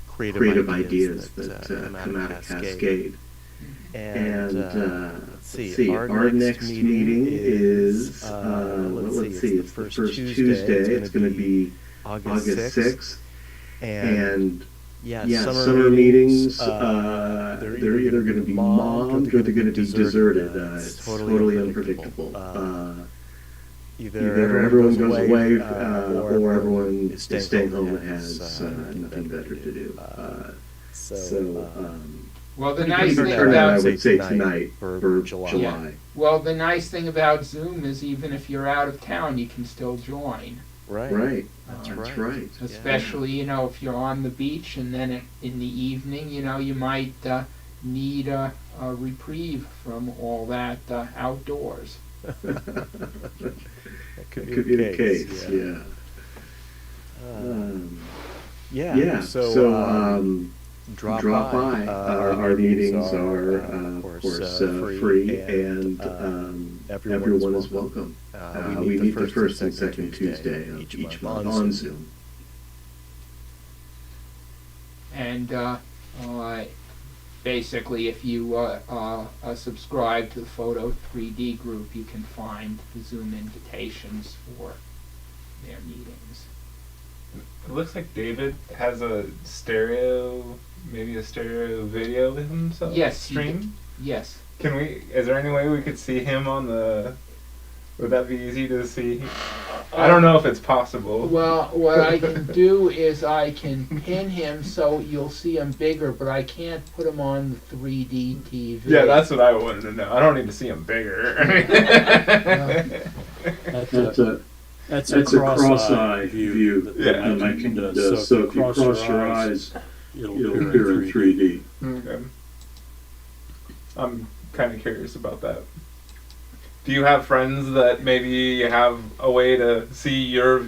creative ideas that come out of Cascade. And let's see, our next meeting is, let's see, it's the first Tuesday. It's going to be August 6th. And yeah, summer meetings, they're either going to be mobbed or they're going to be deserted. It's totally unpredictable. Either everyone goes away or everyone is staying home and has nothing better to do. Well, the Pretty nice good thing turnout, about I would say tonight for July. Yeah. Well, the nice thing about Zoom is even if you're out of town, you can still join. Right. That's right. Especially, you know, if you're on the beach and then in the evening, you know, you might need a reprieve from all that outdoors. That Could be the case, yeah. Yeah. So drop by. Our meetings are, of course, free, and everyone is welcome. We meet the first and second Tuesday of each month on Zoom. And basically, if you subscribe to the Photo 3D group, you can find the Zoom invitations for their meetings. It looks like David has a stereo video of himself. Yes, stream. Yes. Can we? Is there any way we could see him on the? Would that be easy to see? I don't know if it's possible. Well, what I can do is I can pin him so you'll see him bigger, but I can't put him on the 3D TV. Yeah, that's what I wanted to know. I don't need to see him bigger. That's a cross-eye view that my Mac does. So if you cross your eyes, it'll appear in 3D. Okay. I'm kind of curious about that. Do you have friends that maybe have a way to see your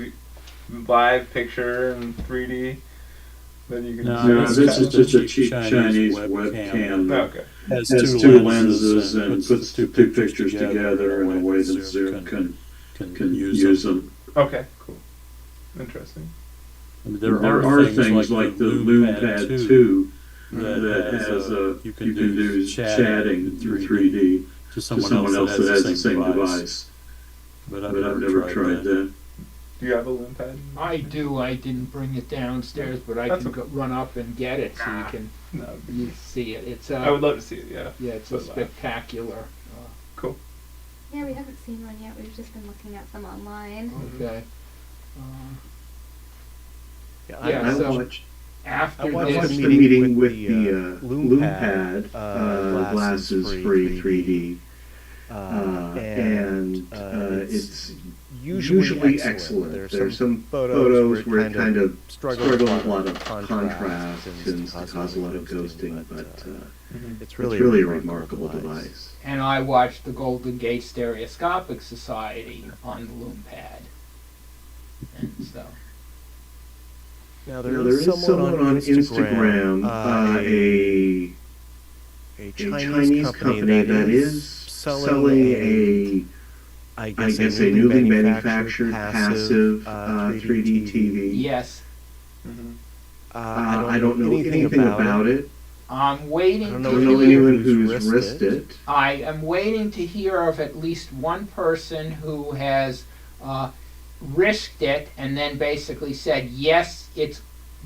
live picture in 3D that you can? No, this is just a cheap Chinese webcam. Okay. Has two lenses and puts two pictures together in a way that Zoom can use them. Okay, cool. Interesting. I mean, there are things like the Lume Pad 2 that has you can do chatting through 3D to someone else that has the same device. But I've never tried that. Do you have a Lume Pad? I do. I didn't bring it downstairs, but I can run up and get it so you can see it. It's I would love to see it. Yeah. Yeah, it's a spectacular. Cool. Yeah, we haven't seen one yet. We've just been looking at them online. Okay. I so watched after the this, meeting with the Lume Pad glasses free 3D, and it's usually excellent. There's some photos where it kind of struggles with a lot of contrast and cause a lot of ghosting, but it's really a remarkable device. and I watched the Golden Gate Stereoscopic Society on the Lume Pad. And so. Now there is someone on Instagram, a Chinese company that is selling I guess a newly manufactured passive 3D TV. Yes. I don't know anything about it. I'm waiting I don't to know hear. anyone who's risked it. I am waiting to hear of at least one person who has risked it and then basically said, yes, it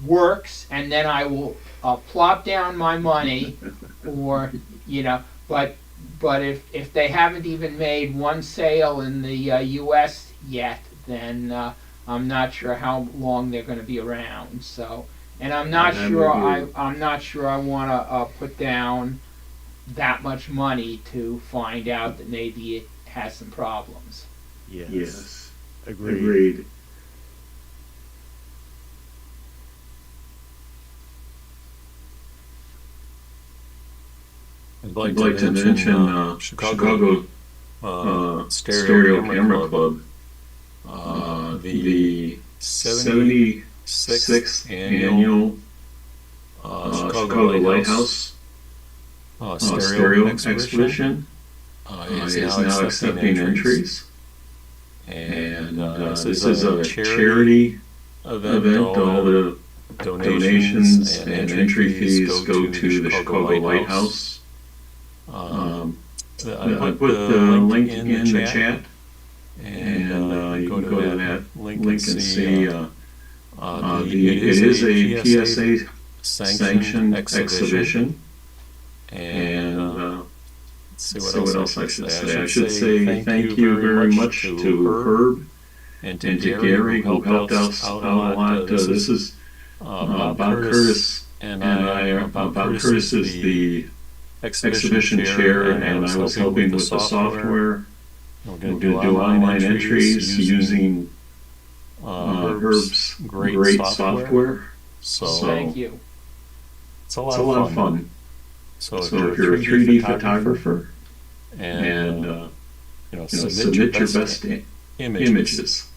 works, and then I will plop down my money, or, you know, but if they haven't even made one sale in the U.S. yet, then I'm not sure how long they're going to be around. So, and I'm not sure I want to put down that much money to find out that maybe it has some problems. Yes. Agreed. I'd like to mention Chicago Stereo Camera Club, the 76th annual Chicago Lighthouse Stereo Exhibition is now accepting entries. And this is a charity event. All the donations and entry fees go to the Chicago Lighthouse. I put the link in the chat, and you can go to that link and see. It is a PSA sanctioned exhibition, and let's see what else I should say. I should say thank you very much to Herb and to Gary, who helped us out a lot. This is Bob Curtis and I. Bob Curtis is the exhibition chair, and I was helping with the software. We're going to do online entries using Herb's great software. So Thank you. It's a lot of fun. So if you're a 3D photographer and submit your best images.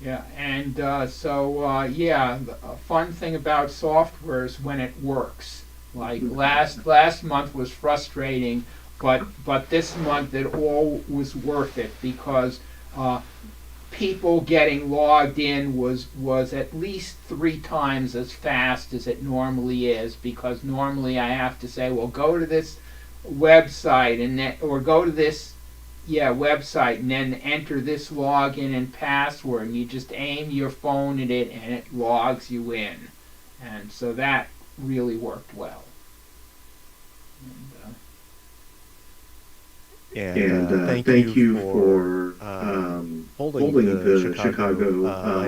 Yeah, and yeah, the fun thing about software is when it works. Like last month was frustrating, but this month it all was worth it because people getting logged in was at least 3 times as fast as it normally is, because normally I have to say, well, go to this website or go to this website and then enter this login and password, and you just aim your phone at it and it logs you in, and so that really worked well. Thank you for holding the Chicago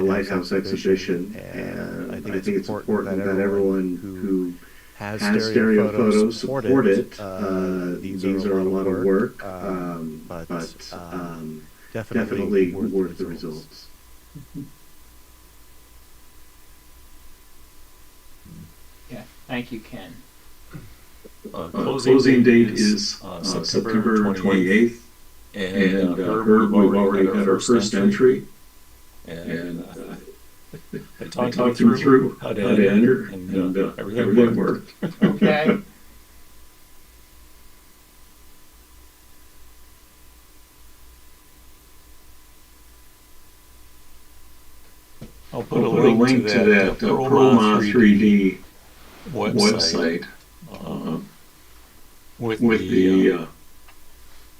Lighthouse exhibition. And I think it's important that everyone who has stereo photos support it. These are a lot of work, but definitely worth the results. Yeah, thank you, Ken. Closing date is September 28th, and Herb, we've already got our first entry, and I talked him through how to enter, and everything worked. Okay. I'll put a link to that Proma 3D website. With the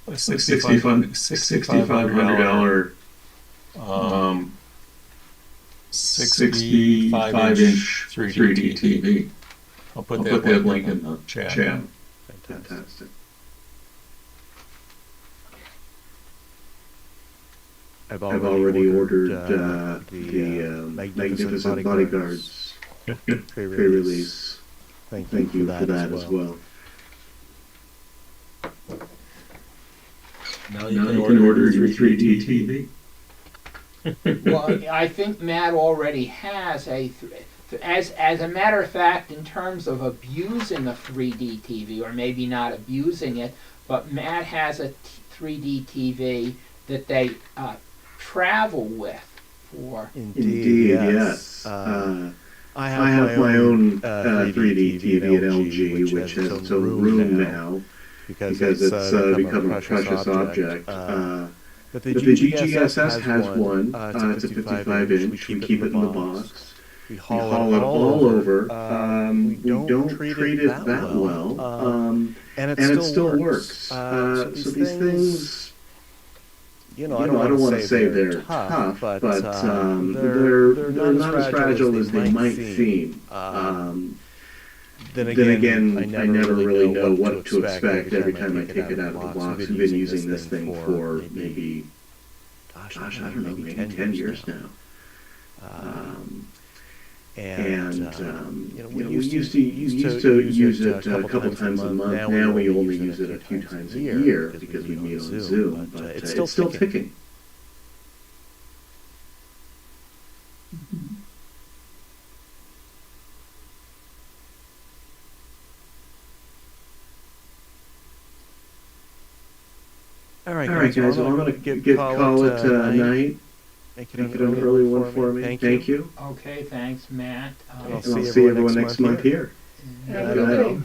$6,500 65-inch 3D TV. I'll put that link in the chat. Fantastic. I've already ordered the Magnificent Bodyguards pre-release. Thank you for that as well. Now you can order your 3D TV. Well, I think Matt already has as a matter of fact, in terms of abusing a 3D TV, or maybe not abusing it, but Matt has a 3D TV that they travel with for. Indeed, yes. I have my own 3D TV at LG, which has its own room now, because it's become a precious object. But the GGSS has one. It's a 55-inch. We keep it in the box. We haul it all over. We don't treat it that well. And it still works. So these things, I don't want to say they're tough, but they're not as fragile as they might seem. Then again, I never really know what to expect every time I take it out of the box. We've been using this thing for maybe, I don't know, maybe 10 years now. We used to use it a couple times a month. Now we only use it a few times a year because we meet on Zoom, but it's still ticking. right, guys. Well, I'm gonna call it night. Make Make it an early one for me. Thank you. Okay, thanks, Matt. And And I'll see everyone next month here. Have a Good good night. day.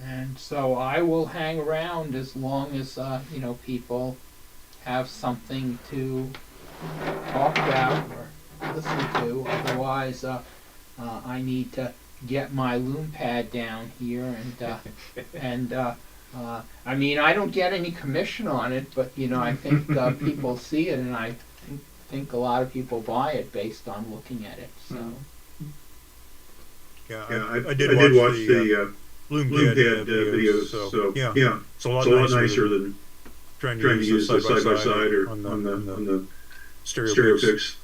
And so I will hang around as long as people have something to talk about or listen to. Otherwise, I need to get my Lume Pad down here and I mean, I don't get any commission on it, but I think people see it, and I think a lot of people buy it based on looking at it. So Yeah, I did watch the Lume Pad videos, so yeah, it's a lot nicer than trying to use the side-by-side or on the Stereoscopics.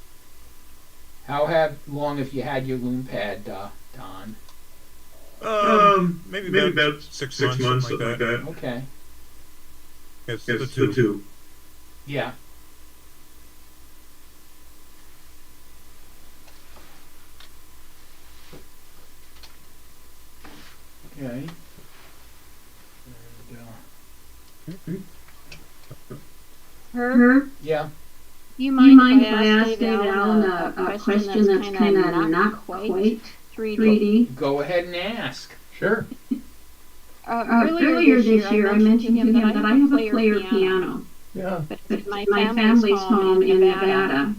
how long have you had your Lume Pad, Don? Maybe about 6 months, something like that. Okay. It's the two. Yeah. Okay. And, Herb, yeah. you mind if I ask David Allen a question that's kind of not quite 3D? Go ahead and ask. Sure. Earlier this year, I mentioned to him that I have a player piano. Yeah. But my family's home in Nevada.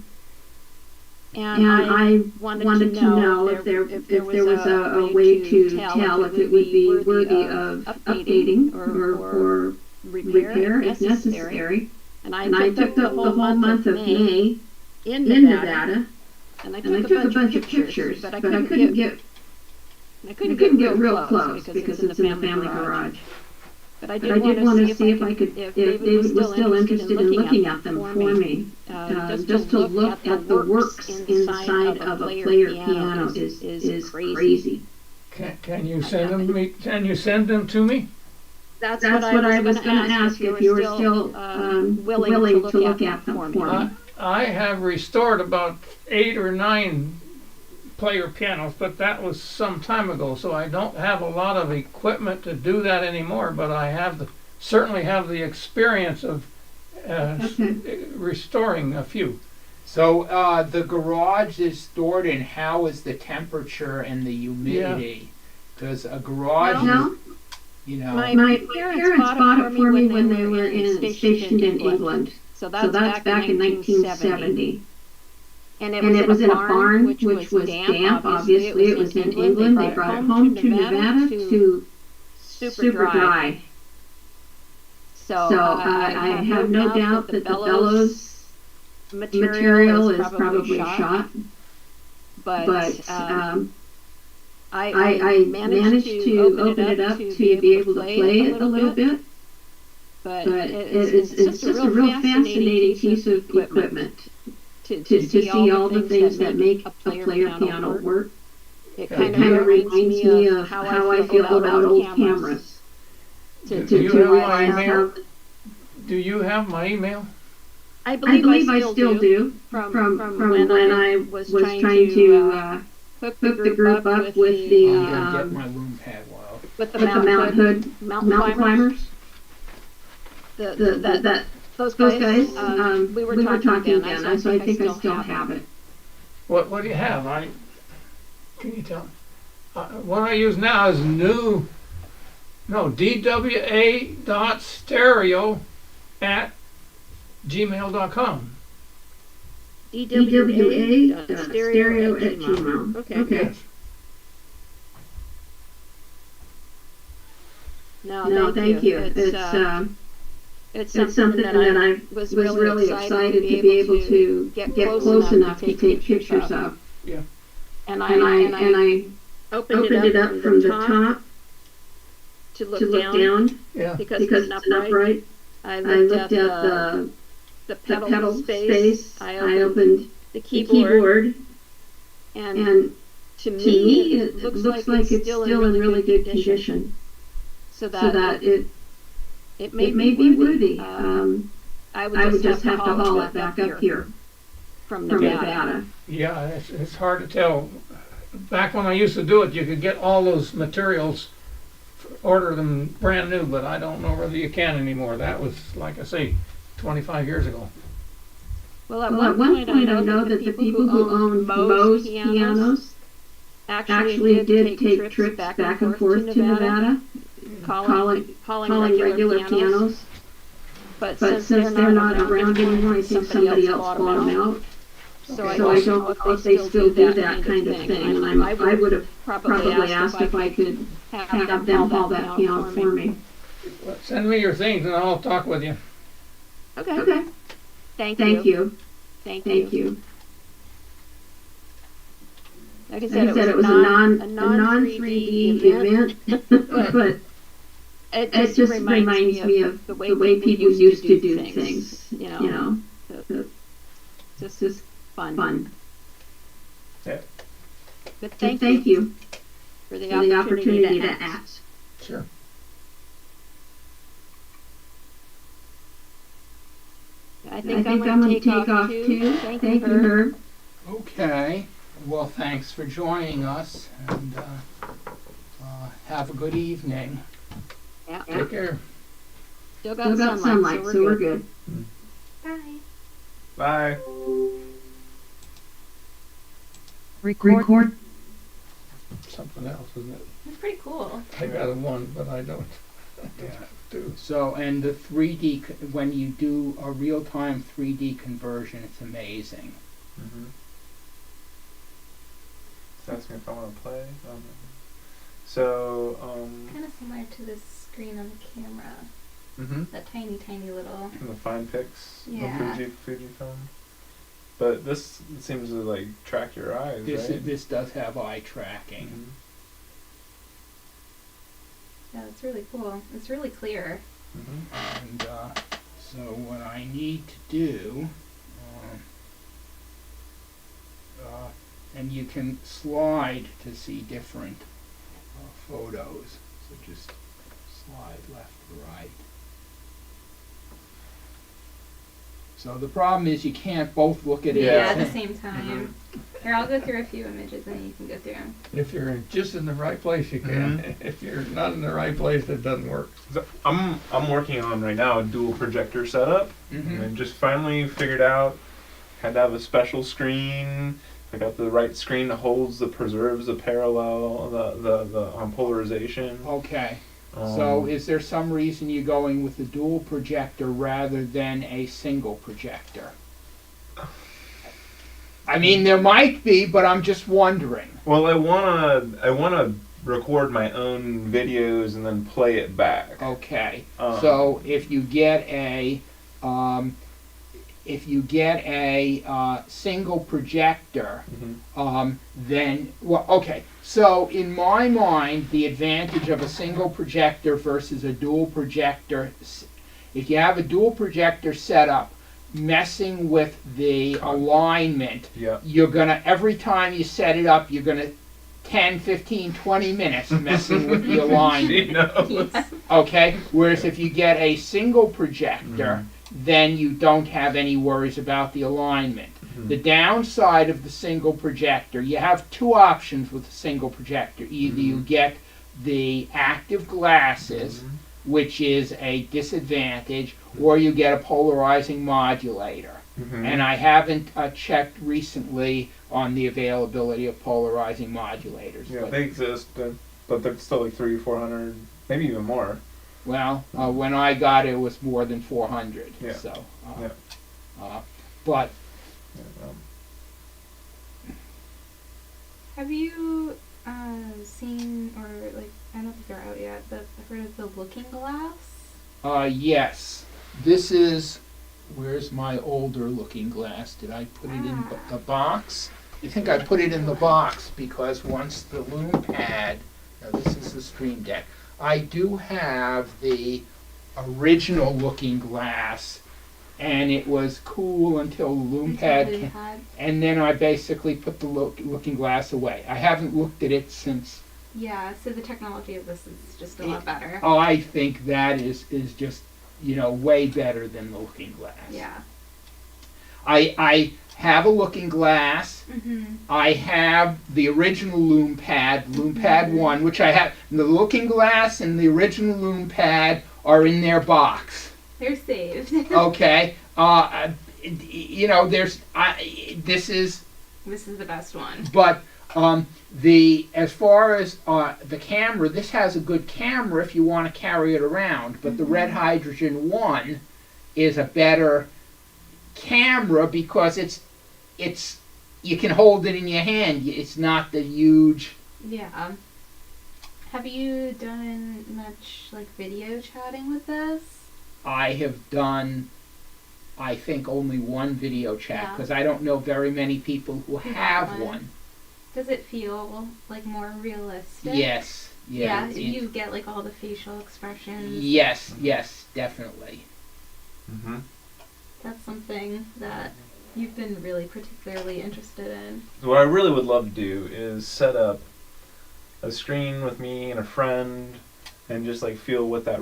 And I wanted to know if there was a way to tell if it would be worthy of updating or repair if necessary. And I took the whole month of May in Nevada, and I took a bunch of pictures, but I couldn't get real close because it's in the family garage. But I did want to see if David was still interested in looking at them for me. Just to look at the works inside of a player piano is crazy. Can you send them to me? Can you send them to me? That's what I was going to ask if you were still willing to look at them for me. I have restored about 8 or 9 player pianos, but that was some time ago, so I don't have a lot of equipment to do that anymore, but I certainly have the experience of restoring a few. So the garage is stored in how is the temperature and the humidity? Because a garage My parents bought it for me when they were stationed in England. So that's back in 1970. And it was in a barn, which was damp, obviously. It was in England. They brought it home to Nevada to super dry. So I have no doubt that the bellows material is probably shot. But I managed to open it up to be able to play it a little bit. But it's just a real fascinating piece of equipment. To see all the things that make a player piano work. It kind of reminds me of how I feel about old cameras. Do you have my email? I believe I still do. From when I was trying to hook the group up with the get my Lume Pad with the mountain climbers. Those guys, we were talking again, so I think I still have it. What do you have? Can you tell? What I use now is dwa.stereo@gmail.com. dwa.stereo@gmail. Okay. Yes. No, thank you. It's something that I was really excited to be able to get close enough to take pictures of. Yeah. And I opened it up from the top to look down. Yeah. Because it's upright. I looked at the pedal space. I opened the keyboard. And to me, it looks like it's still in really good condition. So that it may be worthy. I would just have to haul it back up here from Nevada. Yeah, it's hard to tell. Back when I used to do it, you could get all those materials, order them brand new, but I don't know whether you can anymore. That was, like I say, 25 years ago. Well, at one point I know that the people who owned Moe's pianos actually did take trips back and forth to Nevada, calling regular pianos. But since they're not around anymore, I think somebody else bought them out. So I don't know if they still do that kind of thing. And I would have probably asked if I could have them haul that piano for me. Well, send me your things and I'll talk with you. Okay. Thank you. Like I said, it was a non-3D event, but it just reminds me of the way people used to do things. You know, just fun. Yeah. But thank you for the opportunity to ask. Sure. I think I'm going to take off too. Thank you, Herb. Okay. Well, thanks for joining us, and have a good evening. Yeah. Take care. Still got sunlight, so we're good. Bye. Bye. Record. Something else, isn't it? It's pretty cool. I got one, but I don't. Yeah. So, and the 3D, when you do a real-time 3D conversion, it's amazing. Mm-hmm. Ask me if I want to play. So, Kind of similar to this screen on the camera. Mm-hmm. That tiny little. And the fine pics, Yeah. the Fujifilm. But this seems to like track your eyes, right? This does have eye tracking. Mm-hmm. Yeah, it's really cool. It's really clear. Mm-hmm. And so what I need to do, and you can slide to see different photos. So just slide left to right. So the problem is you can't both look at it At the same time. Here, I'll go through a few images and you can go through them. If you're just in the right place, you can. If you're not in the right place, it doesn't work. So I'm working on right now a dual projector setup, and just finally figured out had to have a special screen. I got the right screen that preserves the parallel, the polarization. Okay. So is there some reason you're going with the dual projector rather than a single projector? I mean, there might be, but I'm just wondering. Well, I wanna record my own videos and then play it back. Okay. So if you get a single projector, then okay. So in my mind, the advantage of a single projector versus a dual projector, if you have a dual projector setup, messing with the alignment, you're gonna, every time you set it up, you're gonna 10, 15, 20 minutes messing with the alignment. She knows. Okay? Whereas if you get a single projector, then you don't have any worries about the alignment. The downside of the single projector, you have two options with a single projector. Either you get the active glasses, which is a disadvantage, or you get a polarizing modulator. And I haven't checked recently on the availability of polarizing modulators. Yeah, they exist, but they're still like 300, 400, maybe even more. Well, when I got it, it was more than 400. Yeah. So, But Have you seen, or like, I don't think they're out yet, but I've heard of the Looking Glass? Yes. This is, where's my older Looking Glass? Did I put it in the box? I think I put it in the box because once the Lume Pad, now this is the Stream Deck, I do have the original Looking Glass, and it was cool until the Lume Pad came, and then I basically put the Looking Glass away. I haven't looked at it since. Yeah, so the technology of this is just a lot better. I think that is just, way better than the Looking Glass. Yeah. I have a looking glass. I have the original Lume Pad, Lume Pad 1, which I have. The looking glass and the original Lume Pad are in their box. They're saved. Okay. You know, this is the best one. But as far as the camera, this has a good camera if you want to carry it around. But the Red Hydrogen 1 is a better camera because it's you can hold it in your hand. It's not the huge. Yeah. Have you done much like video chatting with this? I have done, I think, only one video chat because I don't know very many people who have one. Does it feel like more realistic? Yes. Yeah. You get like all the facial expressions. Yes. Yes. Definitely. That's something that you've been really particularly interested in. What I really would love to do is set up a screen with me and a friend and just like feel what that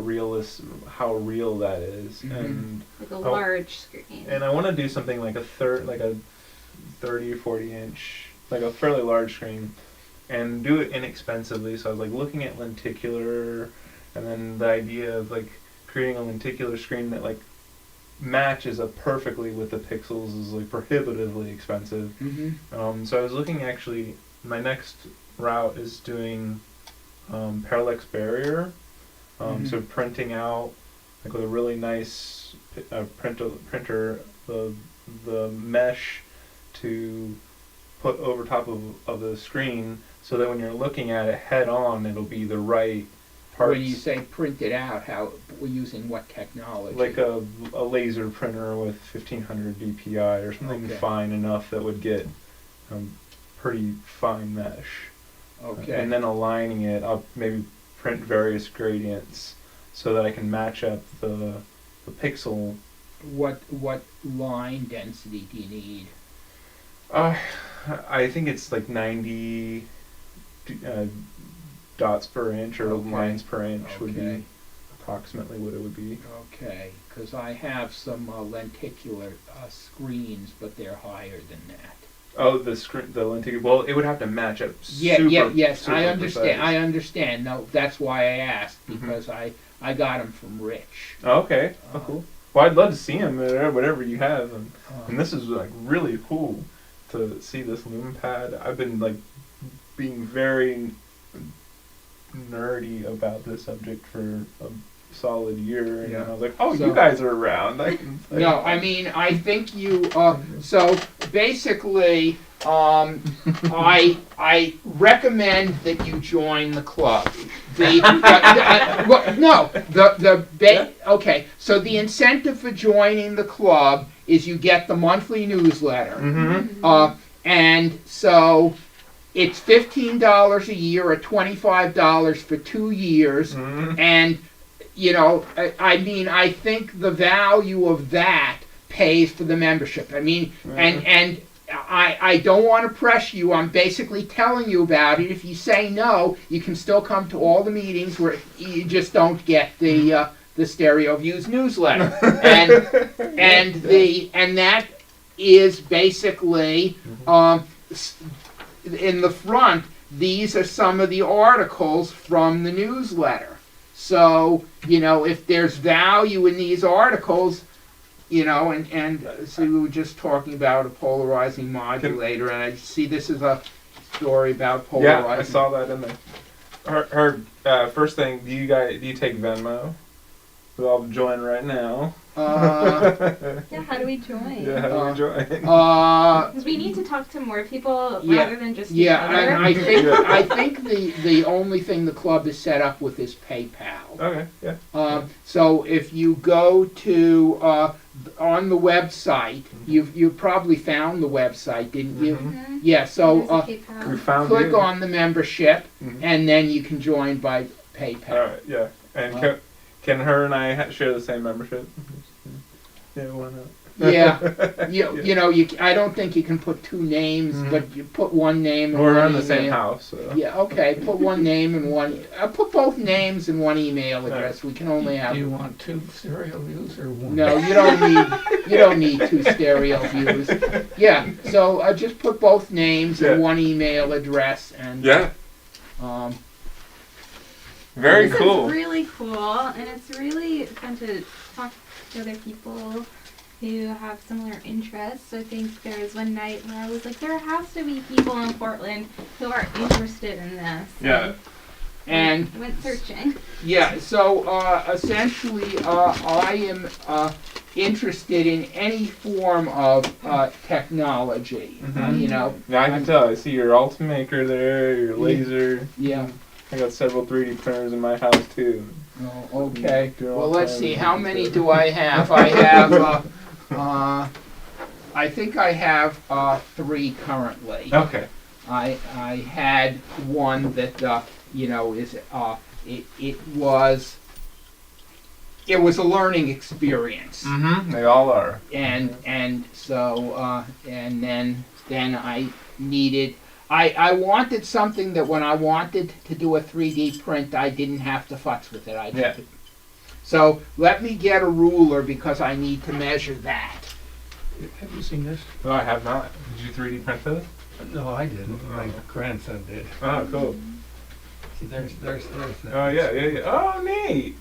how real that is. And like a large screen. And I want to do something like a 30 or 40 inch, like a fairly large screen, and do it inexpensively. So I was like looking at lenticular, and then the idea of like creating a lenticular screen that like matches up perfectly with the pixels is like prohibitively expensive. So I was looking, actually, my next route is doing parallax barrier. So printing out like with a really nice printer the mesh to put over top of the screen, so that when you're looking at it head on, it'll be the right parts. When you say print it out, how we're using what technology? Like a laser printer with 1500 dpi or something fine enough that would get pretty fine mesh. Okay. And then aligning it, I'll maybe print various gradients so that I can match up the pixel. What line density do you need? I think it's like 90 dots per inch or lines per inch would be approximately what it would be. Okay, because I have some lenticular screens, but they're higher than that. Oh, the lenticular. Well, it would have to match up. Yes, super I understand. precise. I understand. No, that's why I asked, because I got them from Rich. Oh, okay. Cool. Well, I'd love to see them, whatever you have, and this is like really cool to see this Lume Pad. I've been like being very nerdy about this subject for a solid year, and I was like, "Oh, you guys are around." No, I mean, I think you. So basically, I recommend that you join the club. Okay. So the incentive for joining the club is you get the monthly newsletter, and so it's $15 a year or $25 for 2 years, and you know, I mean, I think the value of that pays for the membership. I mean, and I don't want to press you. I'm basically telling you about it. If you say no, you can still come to all the meetings where you just don't get the Stereo Views newsletter. And that is basically in the front. These are some of the articles from the newsletter. So, you know, if there's value in these articles, you know, and so we were just talking about a polarizing modulator, and I see this is a story about polarizing. Yeah, I saw that in there. Herb, first thing, do you take Venmo? So I'll join right now. Yeah, how do we join? Yeah, how do we join? Because we need to talk to more people rather than just each other. And I think the only thing the club is set up with is PayPal. Okay, yeah. So if you go to on the website, you probably found the website, didn't you? Yeah. So click on the membership, and then you can join by PayPal. All right. Yeah. And can her and I share the same membership? Yeah, why not? Yeah, you know, I don't think you can put two names, but you put one name. And We're one in the email. same house. So. Yeah, okay. Put one name and one. Put both names and one email address. We can only have. Do you want 2 stereo views or 1? No, you don't need 2 stereo views. Yeah, so just put both names and one email address and. Yeah. Very this cool. Is really cool, and it's really fun to talk to other people who have similar interests. I think there was one night where I was like, there has to be people in Portland who are interested in this. Yeah. And went searching. Yeah, so essentially, I am interested in any form of technology. You know. Yeah, I can tell. I see your Ultimaker there, your laser. Yeah. I got several 3D printers in my house too. Oh, okay. Well, let's see. How many do I have? I have. I think I have 3 currently. Okay. I had one that you know is it was a learning experience. They all are. And so and then I needed. I wanted something that when I wanted to do a 3D print, I didn't have to futz with it. So let me get a ruler because I need to measure that. Have you seen this? No, I have not. Did you 3D print this? No, I didn't. My grandson did. Oh, cool. See, there's that. Oh, yeah. Oh, neat.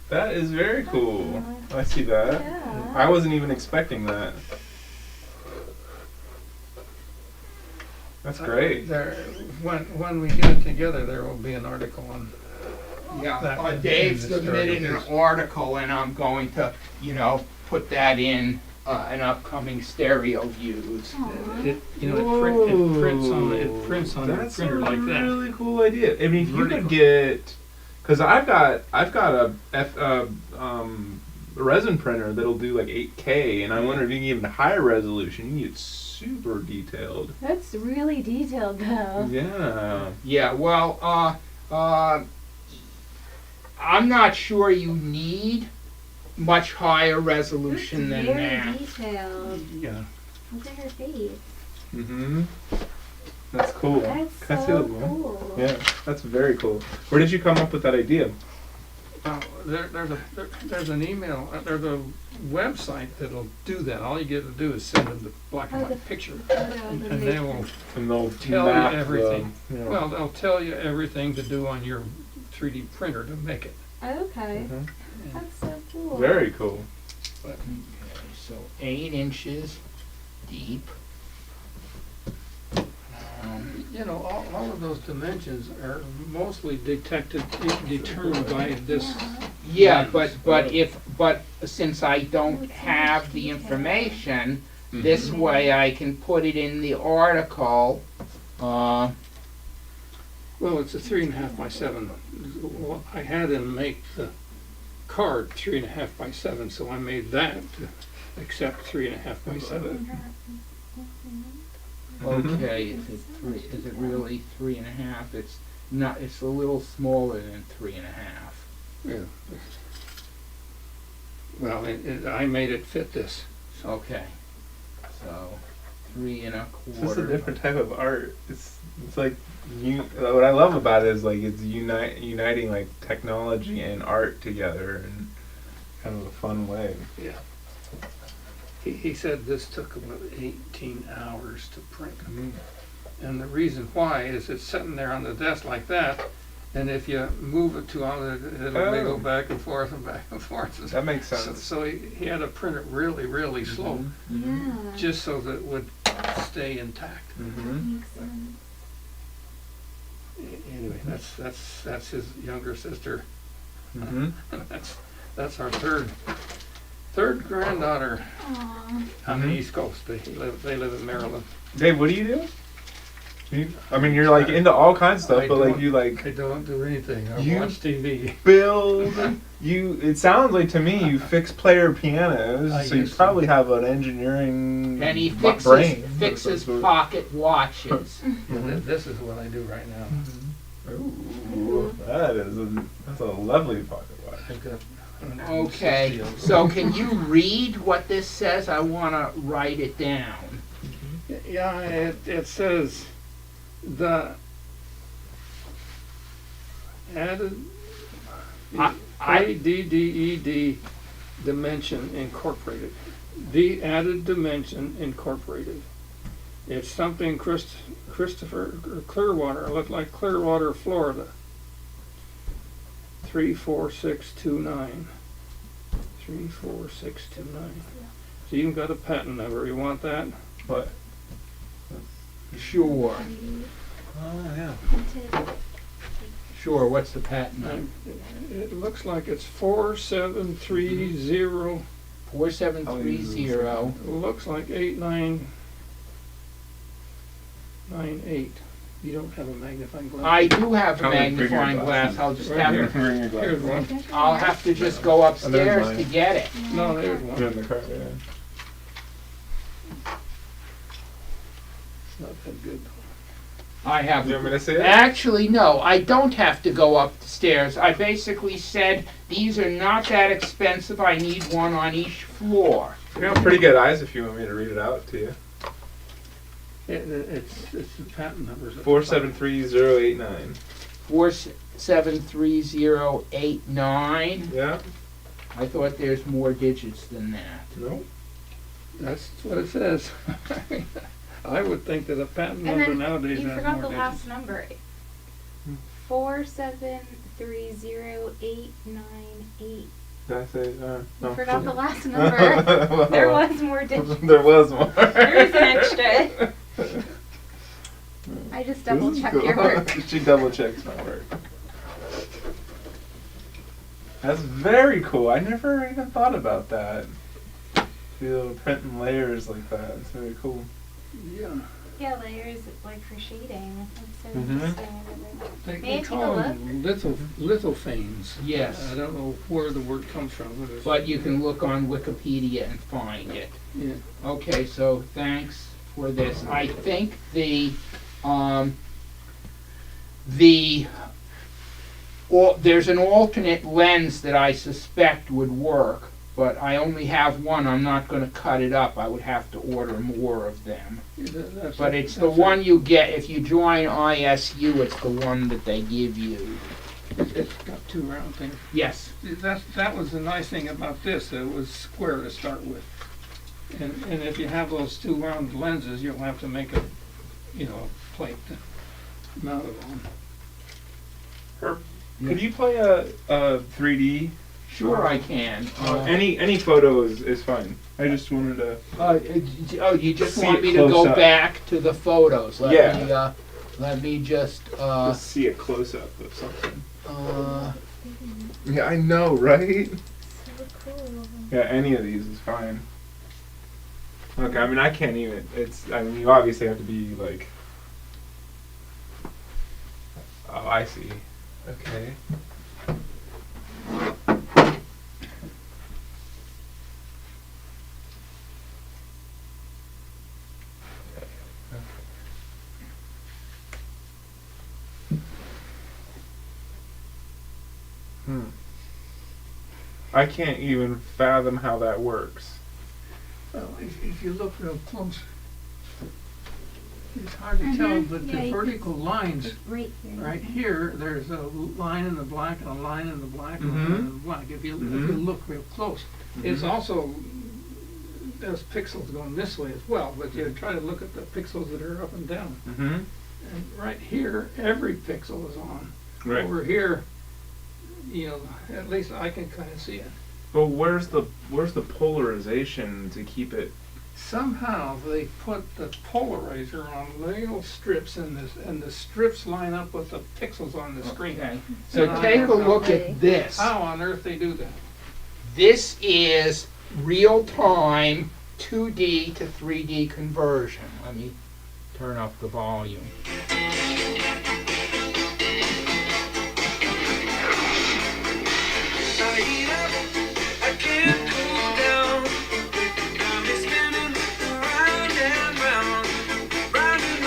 That is very cool. I see that. Yeah. I wasn't even expecting that. That's great. When we get it together, there will be an article on. Yeah, Dave submitted an article, and I'm going to, you know, put that in an upcoming stereo views. It prints on the printer like that. That's a really cool idea. I mean, if you could get, because I've got a resin printer that'll do like 8K, and I wonder if you can get even higher resolution. You can get super detailed. That's really detailed, though. Yeah. Yeah. Well, I'm not sure you need much higher resolution than very that. Detailed. Yeah. Look at her face. That's cool. That's Can I see so the one? cool. Yeah, that's very cool. Where did you come up with that idea? There's an email. There's a website that'll do that. All you get to do is send them the black and white picture, and they will tell you everything. Well, they'll tell you everything to do on your 3D printer to make it. Okay. That's so cool. Very cool. Okay, so 8 inches deep. You know, all of those dimensions are mostly determined by this. Yeah, but since I don't have the information, this way I can put it in the article. Well, it's a 3.5 by 7. Well, I had him make the card 3.5 by 7, so I made that to accept 3.5 by 7. Okay, is it really 3.5? It's not. It's a little smaller than 3.5. Yeah. Well, I made it fit this. Okay. So 3 1/4. It's just a different type of art. It's like what I love about it is like it's uniting like technology and art together in kind of a fun way. Yeah. He said this took about 18 hours to print. And the reason why is it's sitting there on the desk like that, and if you move it too long, it'll go back and forth and back and forth. That makes sense. So he had to print it really, really slow, just so that it would stay intact. Makes sense. Anyway, that's his younger sister. That's our third granddaughter. Aww. On the East Coast. They live in Maryland. Dave, what do you do? I mean, you're like into all kinds of stuff, but like you like. I don't do anything. I watch TV. Build. It sounds like to me you fix player pianos, so you probably have an engineering And he brain. fixes pocket watches. This is what I do right now. Ooh, that's a lovely pocket watch. I've got Okay, so can you read what this says? I want to write it down. Yeah, it says the added ADDED dimension incorporated. The added dimension incorporated. It's something Christopher Clearwater, looked like Clearwater, Florida. 34629. 34629. So you got a patent number. You want that? But Sure. oh yeah. Sure, what's the patent number? It looks like it's 4730. 4730. Looks like 8998. You don't have a magnifying glass. I do have a How many magnifying finger glass. glasses? I'll just Right have here. it. Here's one. I'll have to just go upstairs mine. to get it. No, there's They're one. in the car. Yeah. It's not that good. I have. Do you want me to see it? Actually, no, I don't have to go upstairs. I basically said these are not that expensive. I need one on each floor. You have pretty good eyes if you want me to read it out to you. It's the patent numbers. 473089. 473089. Yeah. I thought there's more digits than that. Nope. That's what it says. I would think that a patent And number then nowadays you has forgot more the digits. last number. 4730898. Did I say? You No. forgot the last number. There was more digits. There was more. There is an extra. I just double checked your work. She double checks my work. That's very cool. I never even thought about that. Be able to print in layers like that. It's very cool. Yeah. Yeah, layers like for shading. That's so Mhm. interesting. They May I take a call look? them lithophanes. Yes. I don't know where the word comes from. But you can look on Wikipedia and find it. Yeah. Okay, so thanks for this. I think there's an alternate lens that I suspect would work, but I only have one. I'm not going to cut it up. I would have to order more of them. But it's the one you get if you join ISU. It's the one that they give you. It's got two round things. Yes. That was the nice thing about this. It was square to start with, and if you have those two round lenses, you'll have to make a plate to mount it on. Herb, could you play a 3D? Sure, I can. Any photo is fine. I just wanted to. You just See want it me to go close up. back to the photos? Yeah. Let me just. Let's see a close up of something. Uh, Yeah, I know, right? So cool. Yeah, any of these is fine. Okay, I mean, I can't even. You obviously have to be like. Oh, I see. Okay. I can't even fathom how that works. Well, if you look real close, it's hard to tell, but Yeah, the you vertical lines Right here. right here, there's a line in the black and a line in the black and a line in the black. If you look real close, it's also there's pixels going this way as well, but you try to look at the pixels that are up and down. Mm-hmm. And right here, every pixel is on. Right. Over here, at least I can kind of see it. But where's the polarization to keep it? Somehow they put the polarizer on little strips and the strips line up with the pixels on the screen. okay. So And I take a don't know look at this. how on earth they do that. This is real-time 2D to 3D conversion. Let me turn up the volume.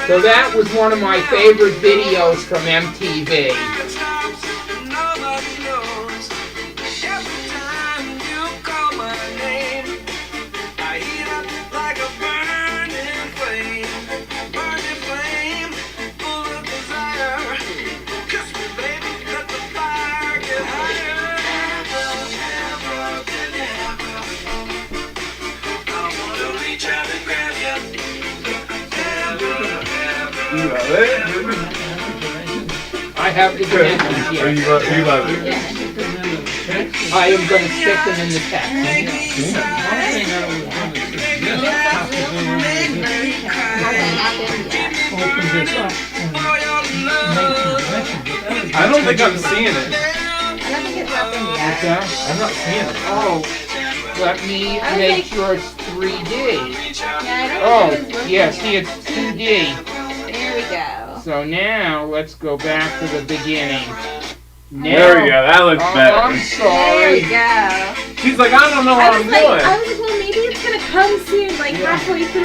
So that was one of my favorite videos from MTV. I have the dimensions here. You love it. I am going to stick them in the text. Open this up and make some dimensions. I don't think I'm seeing it. I don't think it's up in yet. Okay. I'm not seeing it. Oh, let me I was make like- sure it's 3D. Yeah, I don't Oh, think it was working yeah, yet. see, it's 2D. There we go. So now, let's go back to the beginning. Now, There we go. That looks I'm better. There sorry. we go. She's like, I don't know what I'm doing. I was like, well, maybe it's gonna come soon, like halfway through.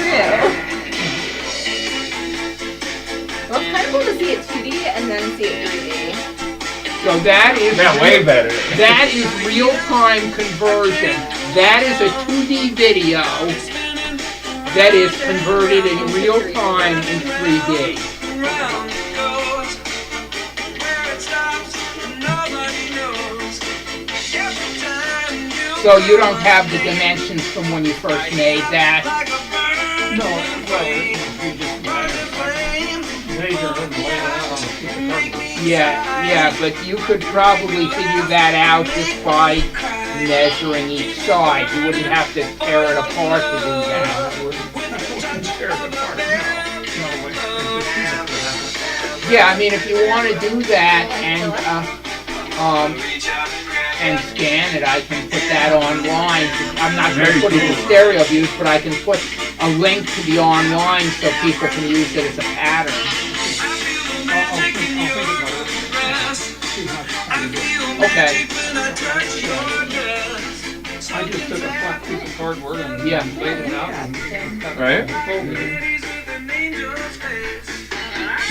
Well, it's kind of cool to see it 2D and then see it 3D. So that is Yeah, way better. That is real-time conversion. That is a 2D video that is converted in real time in 3D. So you don't have the dimensions from when you first made that? No, well, we just measure and lay it out on a piece of cardboard. Yeah, but you could probably figure that out just by measuring each side. You wouldn't have to tear it apart to do that. Yeah, I mean, if you want to do that and scan it, I can put that online. I'm not going to put it in stereo views, but I can put a link to the online so people can use it as a pattern. I'll think about it. Okay. I just took a flat piece of cardboard and Yeah. laid it out and cut it Right. and folded it.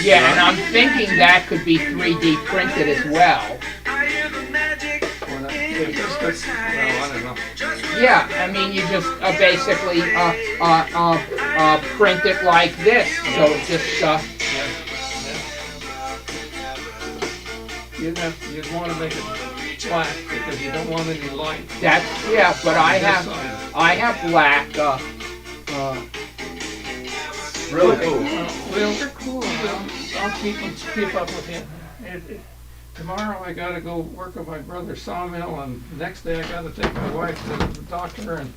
Yeah, and I'm thinking that could be 3D printed as well. Well, I don't know. Yeah, I mean, you just basically print it like this. So it just You'd want to make it black because you don't want any light. that's but I have black. Really cool. Well, Super cool. I'll keep up with you. Tomorrow I gotta go work on my brother's sawmill, and the next day I gotta take my wife to the doctor, and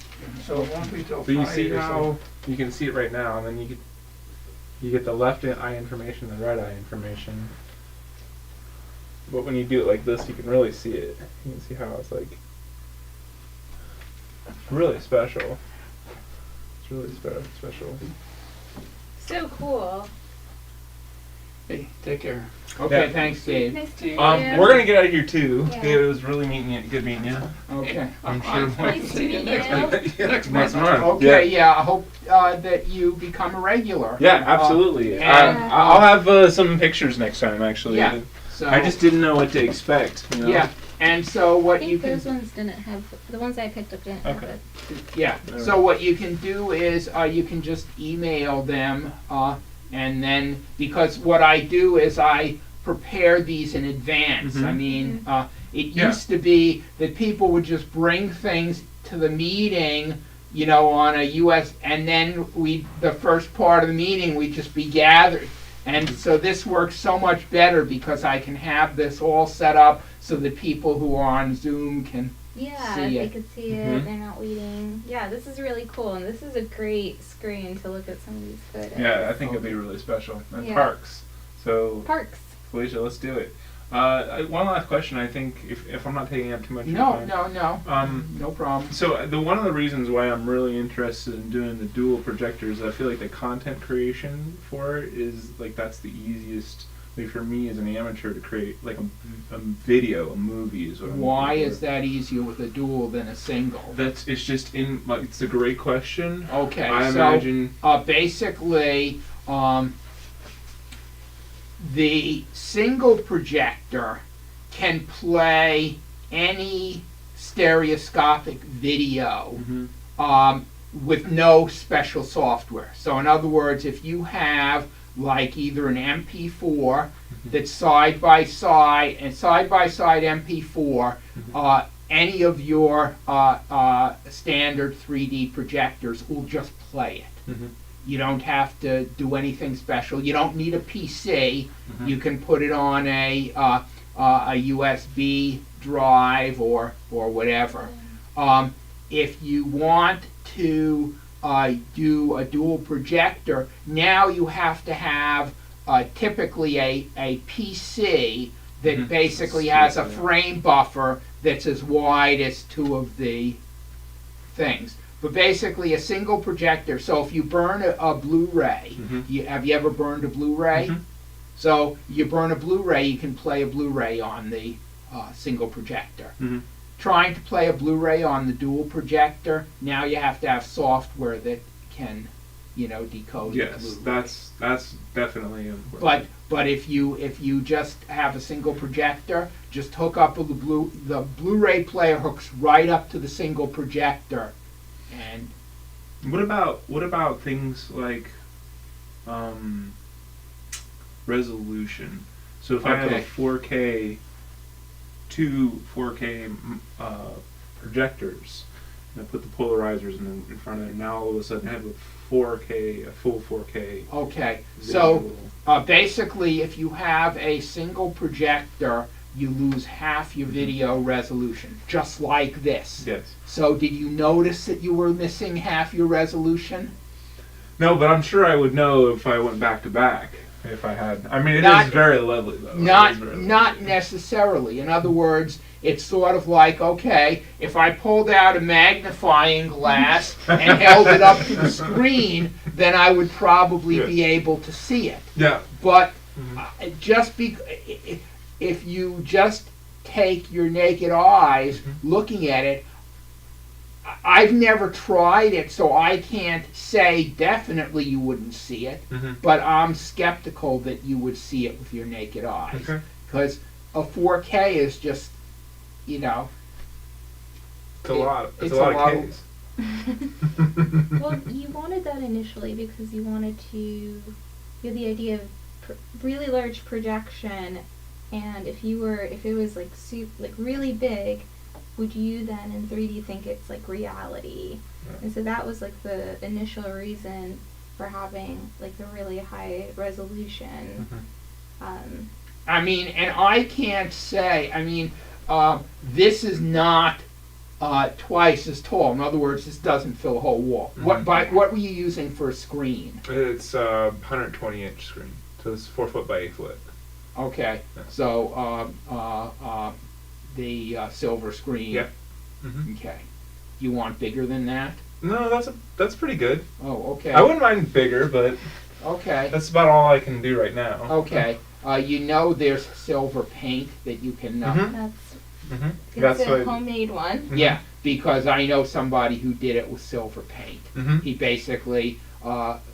so it won't be till But you Friday see or how you can see it right now, and then you get the left eye information, the right eye information. But when you do it like this, you can really see it. You can see how it's like really special. It's really special. So cool. Hey, take care. Okay, Yeah. thanks, Dave. Nice to meet you. We're gonna get out of here too. Yeah. Dave, it was really good meeting you. Okay. I'm sure. Nice to meet you. Next Next month. month. Okay, yeah, I hope that you become a regular. Yeah, absolutely. and, I'll have some pictures next time. Actually, Yeah. So, I just didn't know what to expect. You know? yeah, and so I what think you can those ones didn't have, the ones I picked up didn't have Okay. it. Yeah. So what you can do is you can just email them, and then because what I do is I prepare these in advance. Mhm. I mean, it Yeah. used to be that people would just bring things to the meeting, you know, on a US, and then the first part of the meeting we'd just be gathered. And so this works so much better because I can have this all set up so that people who are on Zoom can. Yeah, See they it. could see it. Mhm. They're not waiting. Yeah, this is really cool, and this is a great screen to look at some of these photos. Yeah, I think it'd be really special. And Yeah. parks. So, Parks. Felicia, let's do it. One last question. I think if I'm not taking up too much of your No, time. no, no problem. So one of the reasons why I'm really interested in doing the dual projectors, I feel like the content creation for it is like that's the easiest. Like for me as an amateur to create like a video, a movie is what I'm Why looking is for. that easier with a dual than a single? It's just it's a great question. Okay, I so imagine. basically, the single projector can play any stereoscopic video Mhm. with no special software. So in other words, if you have like either an MP4 that's side by side MP4, any of your standard 3D projectors will just play it. Mhm. You don't have to do anything special. You don't need a PC. You can put it on a USB drive or whatever. If you want to do a dual projector, now you have to have typically a PC that basically has a frame buffer that's as wide as two of the things. But basically a single projector, so if you burn a Blu-ray, have you ever burned a Blu-ray? So you burn a Blu-ray, you can play a Blu-ray on the single projector. Trying to play a Blu-ray on the dual projector, now you have to have software that can, decode the Blu-ray. Yes, that's definitely important. But if you just have a single projector, just hook up the Blu-ray player hooks right up to the single projector. And what about things like resolution? So if I have a 4K, two 4K projectors, and I put the polarizers in front of it, now all of a sudden I have a full 4K. Okay, so basically if you have a single projector, you lose half your video resolution, just like this. Yes. So did you notice that you were missing half your resolution? No, but I'm sure I would know if I went back to back. If I had, I mean, it is very lovely though. Not necessarily. In other words, it's sort of like, okay, if I pulled out a magnifying glass and held it up to the screen, then I would probably be able to see it. Yeah. But if you just take your naked eyes looking at it, I've never tried it, so I can't say definitely you wouldn't see it, but I'm skeptical that you would see it with your naked eyes. Because a 4K is just, It's a lot of Ks. Well, you wanted that initially because you had the idea of really large projection, and if it was like really big, would you then in 3D think it's like reality? And so that was like the initial reason for having like the really high resolution. I mean, and I can't say, this is not twice as tall. In other words, this doesn't fill a whole wall. What were you using for a screen? It's a 120-inch screen, so it's 4 foot by 8 foot. Okay, so the silver screen. Yeah. Okay. You want bigger than that? No, that's pretty good. Oh, okay. I wouldn't mind bigger, but okay, that's about all I can do right now. Okay. There's silver paint that you can. That's a homemade one. Yeah, because I know somebody who did it with silver paint. He basically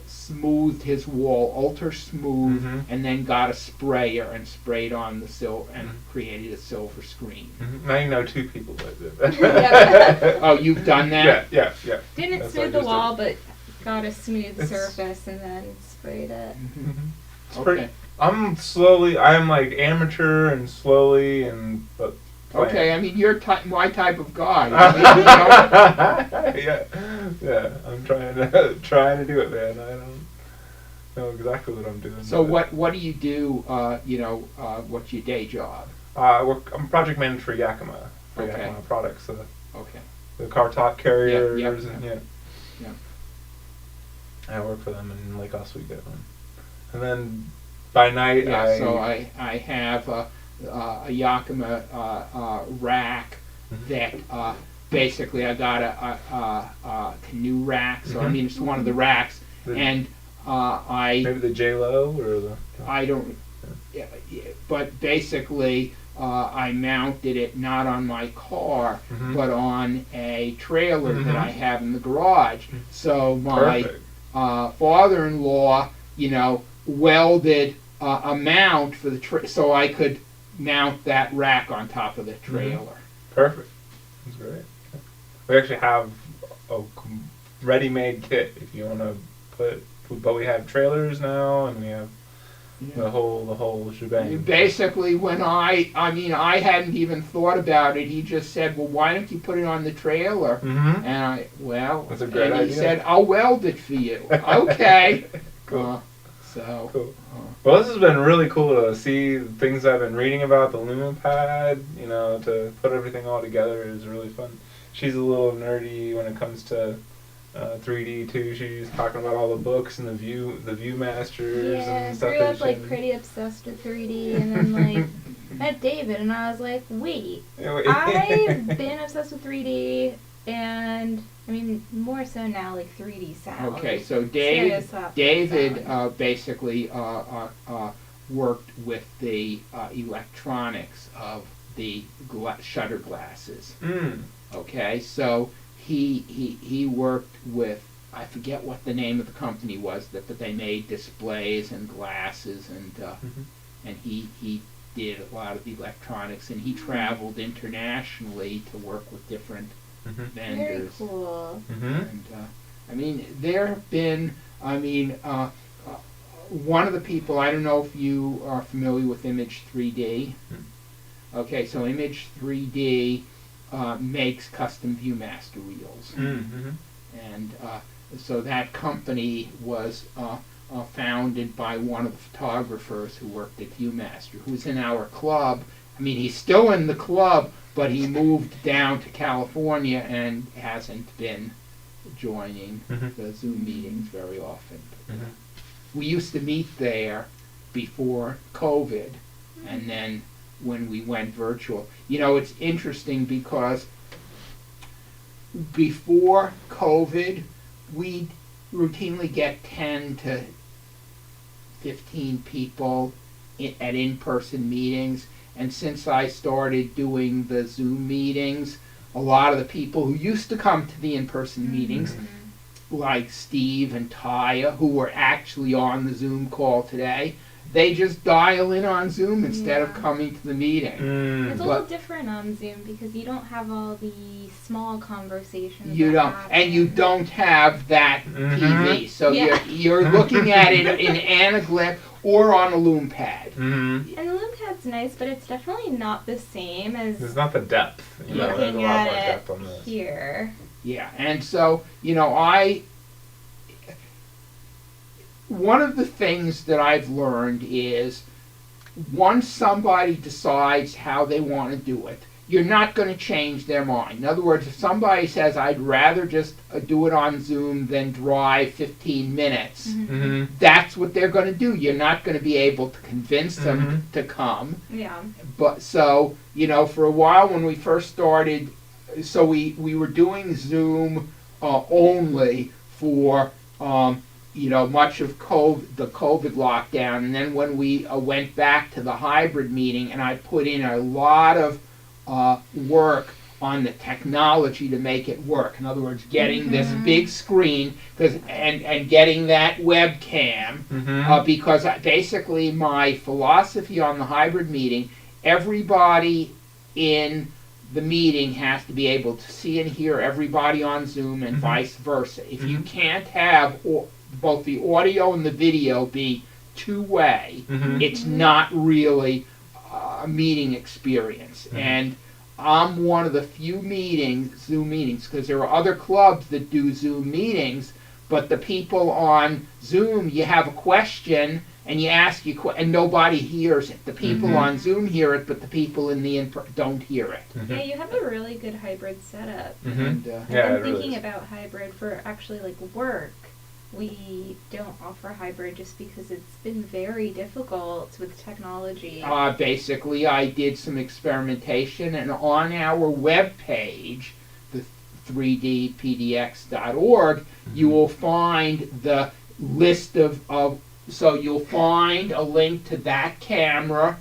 smoothed his wall ultra smooth and then got a sprayer and sprayed on the silver and created a silver screen. I know 2 people that did that. Oh, you've done that? Yeah. Didn't smooth the wall, but got a smooth surface and then sprayed it. Okay. I'm like amateur and slowly but. Okay, you're my type of guy. Yeah. I'm trying to do it, man. I don't know exactly what I'm doing. So what do you do? What's your day job? I'm project manager for Yakima. Yakima products. The car top carriers and I work for them in Lake Oswego, and then by night I have a Yakima rack that basically I got a canoe rack. So it's one of the racks, and maybe the J-Lo or the I don't. But basically, I mounted it not on my car, but on a trailer that I have in the garage. So my father-in-law, welded a mount for the so I could mount that rack on top of the trailer. Perfect. That's great. We actually have a ready-made kit if you want to put. But we have trailers now, and we have the whole shebang. Basically, when I hadn't even thought about it. He just said, "Well, why don't you put it on the trailer?" Mm-hmm. And That's a great he idea. said, "I'll weld it for you." Okay. Cool. So. Cool. Well, this has been really cool to see things I've been reading about the Lume Pad. You know, to put everything all together is really fun. She's a little nerdy when it comes to 3D too. She's talking about all the books and the Viewmasters and stuff. I grew up like pretty obsessed with 3D, and then like met David, and I was like, wait, I've been obsessed with 3D, and I mean more so now like 3D sound. Okay, so David sound. Basically worked with the electronics of the shutter glasses. Mm. Okay, so he worked with, I forget what the name of the company was, but they made displays and glasses, and and he did a lot of the electronics, and he traveled internationally to work with different vendors. Very cool. And I mean, there have been, one of the people, I don't know if you are familiar with Image 3D. Okay, so Image 3D makes custom Viewmaster reels. And so that company was founded by one of the photographers who worked at Viewmaster, who's in our club. I mean, he's still in the club, but he moved down to California and hasn't been joining the Zoom meetings very often. We used to meet there before COVID, and then when we went virtual. You know, it's interesting because before COVID, we'd routinely get 10 to 15 people at in-person meetings. And since I started doing the Zoom meetings, a lot of the people who used to come to the in-person meetings, like Steve and Taya, who were actually on the Zoom call today, they just dial in on Zoom instead of coming to the meeting. It's a little different on Zoom because you don't have all the small conversations. You don't, and you don't have that TV, so you're looking at it in Anaglyph or on a Lume Pad. And the Lume Pad's nice, but it's definitely not the same as. There's not the depth. You know, there's a lot more depth on this. Here. Yeah, and so one of the things that I've learned is once somebody decides how they want to do it, you're not going to change their mind. In other words, if somebody says, I'd rather just do it on Zoom than drive 15 minutes, that's what they're going to do. You're not going to be able to convince them to come. Yeah. But so, for a while when we first started, so we were doing Zoom only for much of the COVID lockdown, and then when we went back to the hybrid meeting, and I put in a lot of work on the technology to make it work. In other words, getting this big screen and getting that webcam, because basically my philosophy on the hybrid meeting, everybody in the meeting has to be able to see and hear everybody on Zoom and vice versa. If you can't have both the audio and the video be two-way, it's not really a meeting experience. And I'm one of the few Zoom meetings, because there are other clubs that do Zoom meetings, but the people on Zoom, you have a question and you ask and nobody hears it. The people on Zoom hear it, but the people in the don't hear it. Yeah, you have a really good hybrid setup. And, I've been thinking about hybrid for actually like work. We don't offer hybrid just because it's been very difficult with technology. Basically, I did some experimentation, and on our web page, the 3dpdx.org, you will find the list so you'll find a link to that camera.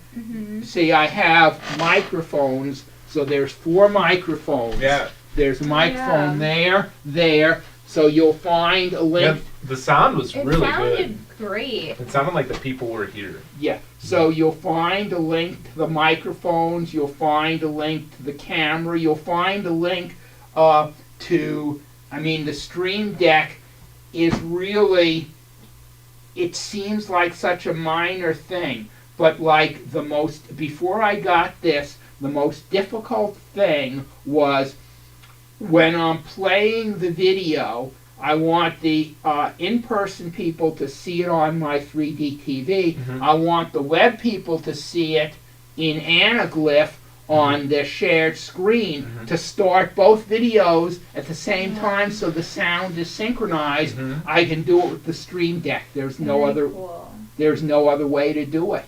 See, I have microphones, so there's 4 microphones. Yeah. There's a microphone there. So you'll find a link. Yeah, the sound was really good. It sounded great. It sounded like the people were here. Yeah. So you'll find a link to the microphones. You'll find a link to the camera. You'll find a link the Stream Deck is really it seems like such a minor thing, but like before I got this, the most difficult thing was when I'm playing the video, I want the in-person people to see it on my 3D TV. I want the web people to see it in anaglyph on the shared screen to start both videos at the same time so the sound is synchronized. I can do it with the Stream Deck. There's no other way to do it.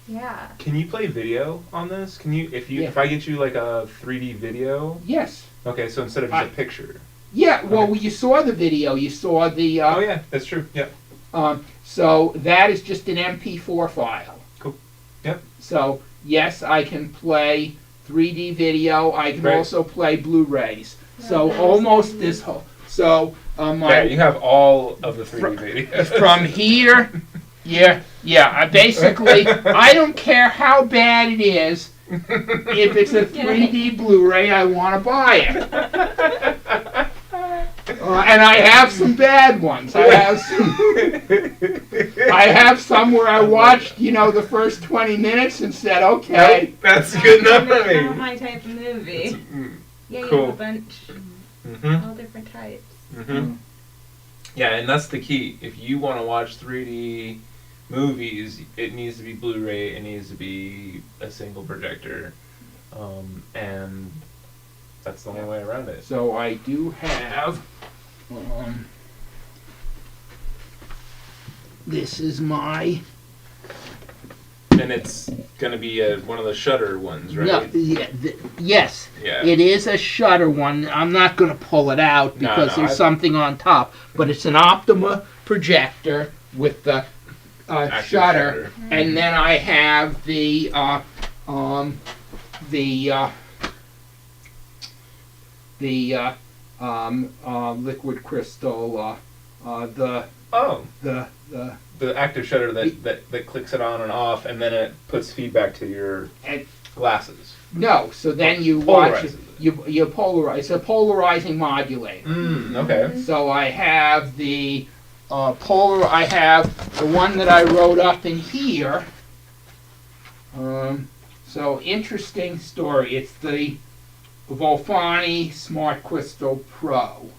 Yeah. Can you play video on this? Can you if I get you like a 3D video? Yes. Okay, so instead of just a picture. Yeah, well, you saw the video. You saw the... oh, yeah, that's true. Yeah. So that is just an MP4 file. Cool. Yep. So, yes, I can play 3D video. I can also play Blu-rays. So almost this whole... So, yeah, you have all of the 3D videos. From here... Yeah, basically, I don't care how bad it is. If it's a 3D Blu-ray, I want to buy it. And I have some bad ones. I have some where I watched, the first 20 minutes and said, okay. Nope, that's good enough for me. Not my type of movie. Yeah, cool. You have a bunch. All different types. Yeah, and that's the key. If you want to watch 3D movies, it needs to be Blu-ray, it needs to be a single projector, and that's the only way around it. So I do have, this is my... And it's going to be one of the Shutter ones, right? No, yes, yeah. It is a Shutter one. I'm not going to pull it out because there's something on top, but it's an Optima projector with the Shutter, and then I have the liquid crystal, the active shutter that clicks it on and off, and then it puts feedback to your glasses. No, so then you watch it, you polarize. It's a polarizing modulator. Okay. So I have the I have the one that I wrote up in here. So interesting story. It's the Volfani Smart Crystal Pro.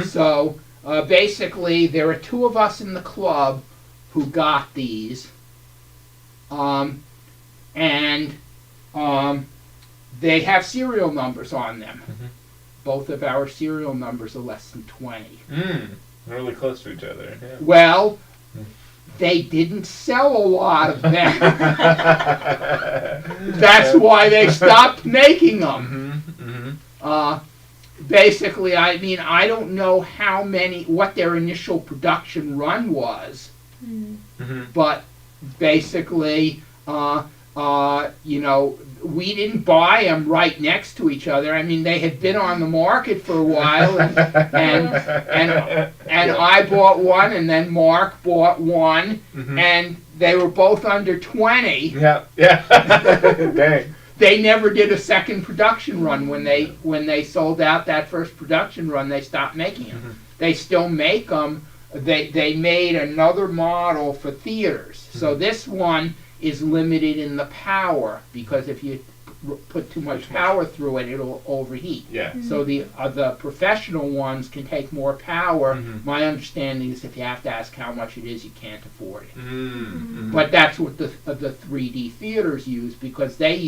So basically, there are two of us in the club who got these, and they have serial numbers on them. Both of our serial numbers are less than 20. Really close to each other. Yeah. Well, they didn't sell a lot of them. That's why they stopped making them. Basically, I mean, I don't know what their initial production run was, but basically, we didn't buy them right next to each other. I mean, they had been on the market for a while, and I bought one, and then Mark bought one, and they were both under 20. Yeah. Dang. They never did a second production run. When they sold out that first production run, they stopped making them. They still make them. They made another model for theaters. So this one is limited in the power, because if you put too much power through it, it'll overheat. Yeah. So the professional ones can take more power. My understanding is if you have to ask how much it is, you can't afford it. But that's what the 3D theaters use, because they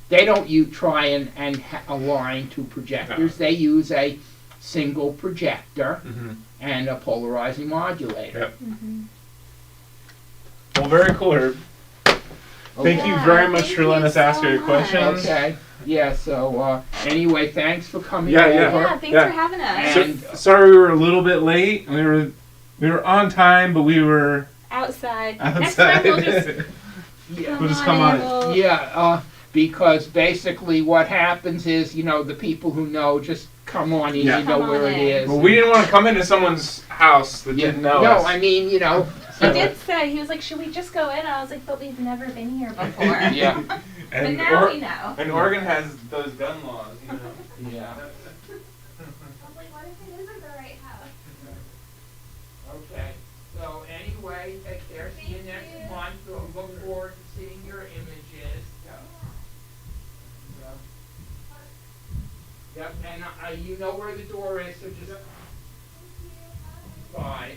don't try and align two projectors. They use a single projector and a polarizing modulator. Yep. Well, very cool, Herb. Thank you very much for letting us ask your questions. Okay. Yeah, so anyway, thanks for coming over. Yeah, thanks for having us. And sorry we were a little bit late. We were on time, but we were outside. Next time we'll just we'll just come on. Yeah, because basically what happens is, the people who know just come on in, you know where it is. Well, we didn't want to come into someone's house that didn't know us. No, I mean, He did say, he was like, should we just go in? I was like, but we've never been here before. Yeah. But now we know. And Oregon has those gun laws, Yeah. I was like, what if it isn't the right house? Okay. So anyway. right, take care. See you next month. We'll look forward to seeing your images. Yep, and you know where the door is, so just bye.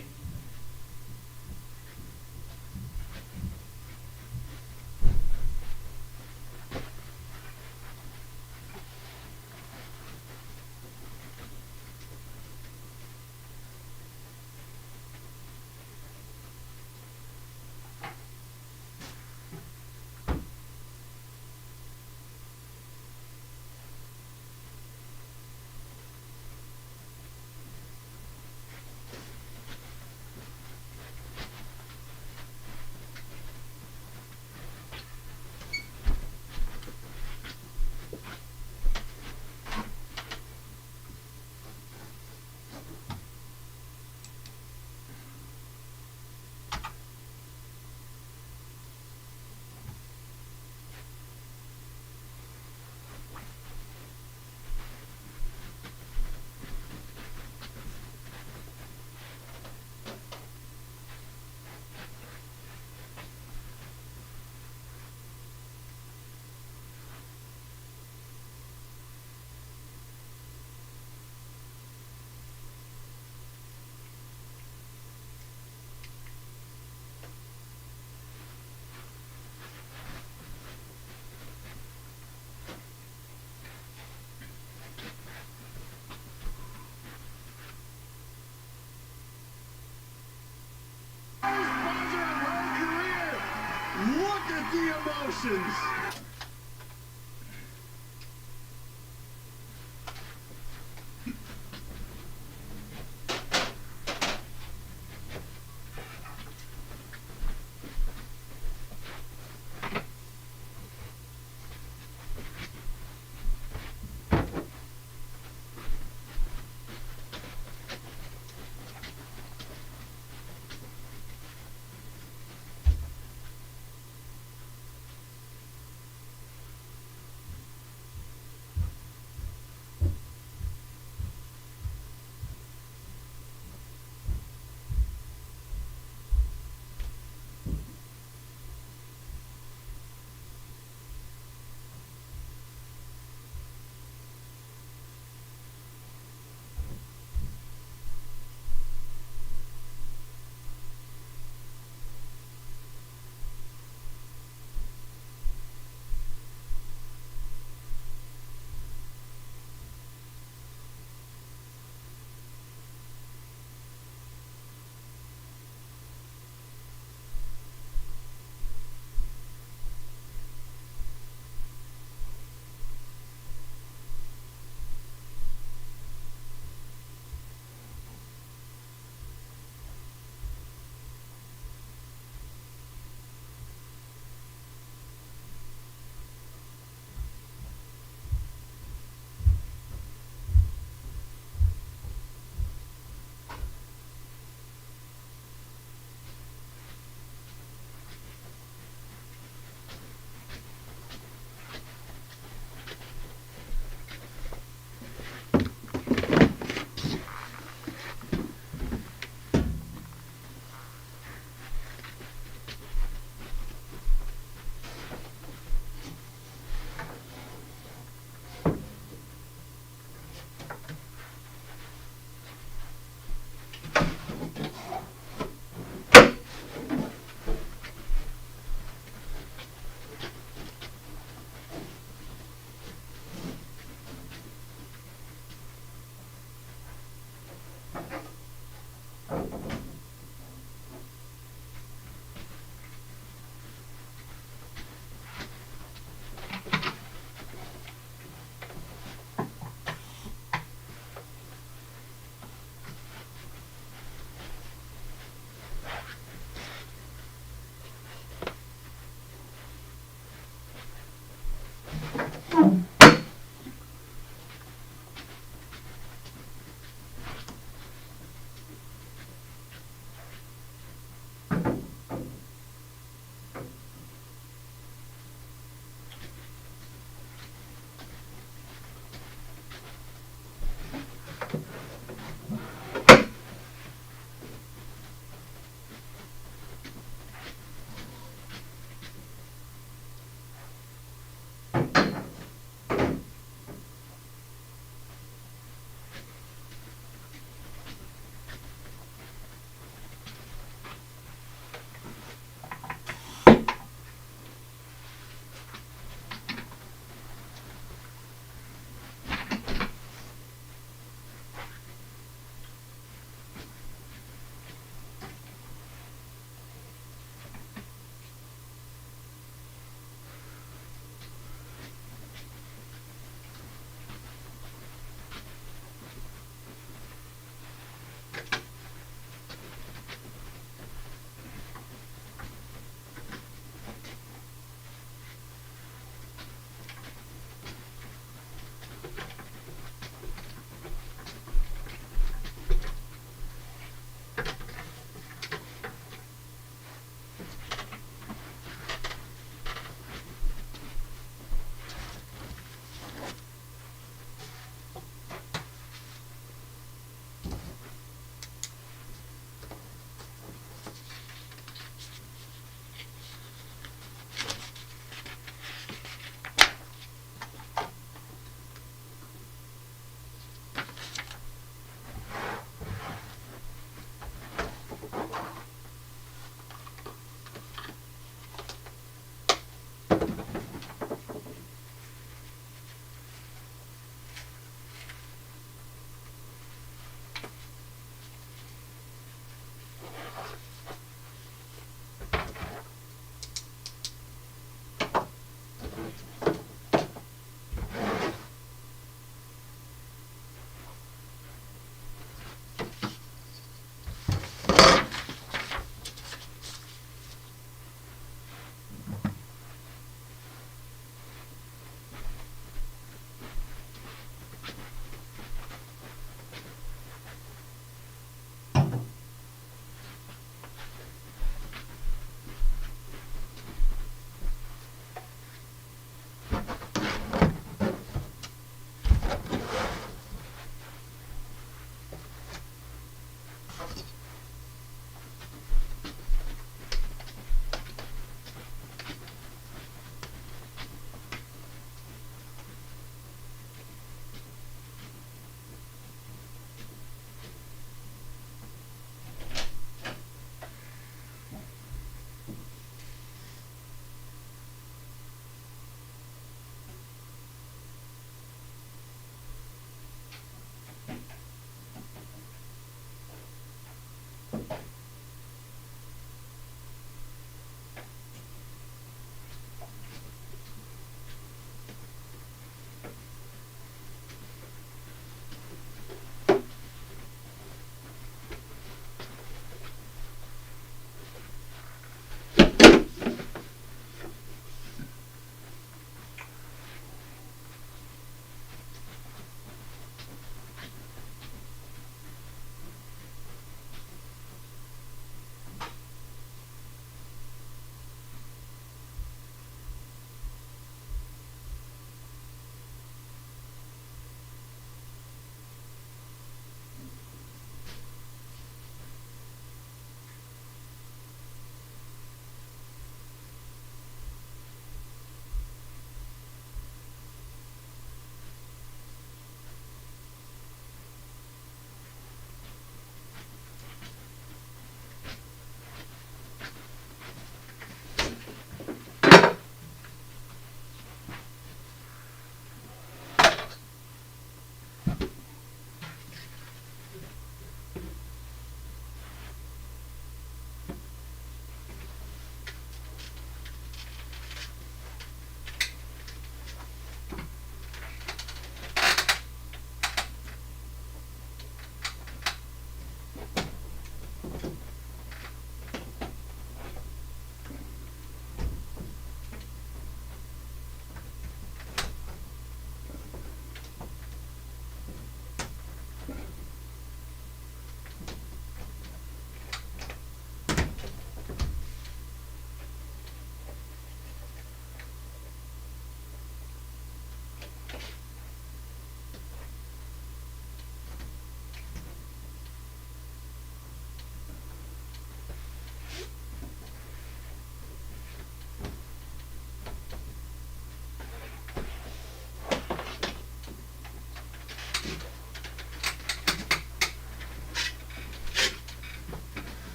Look at the emotions!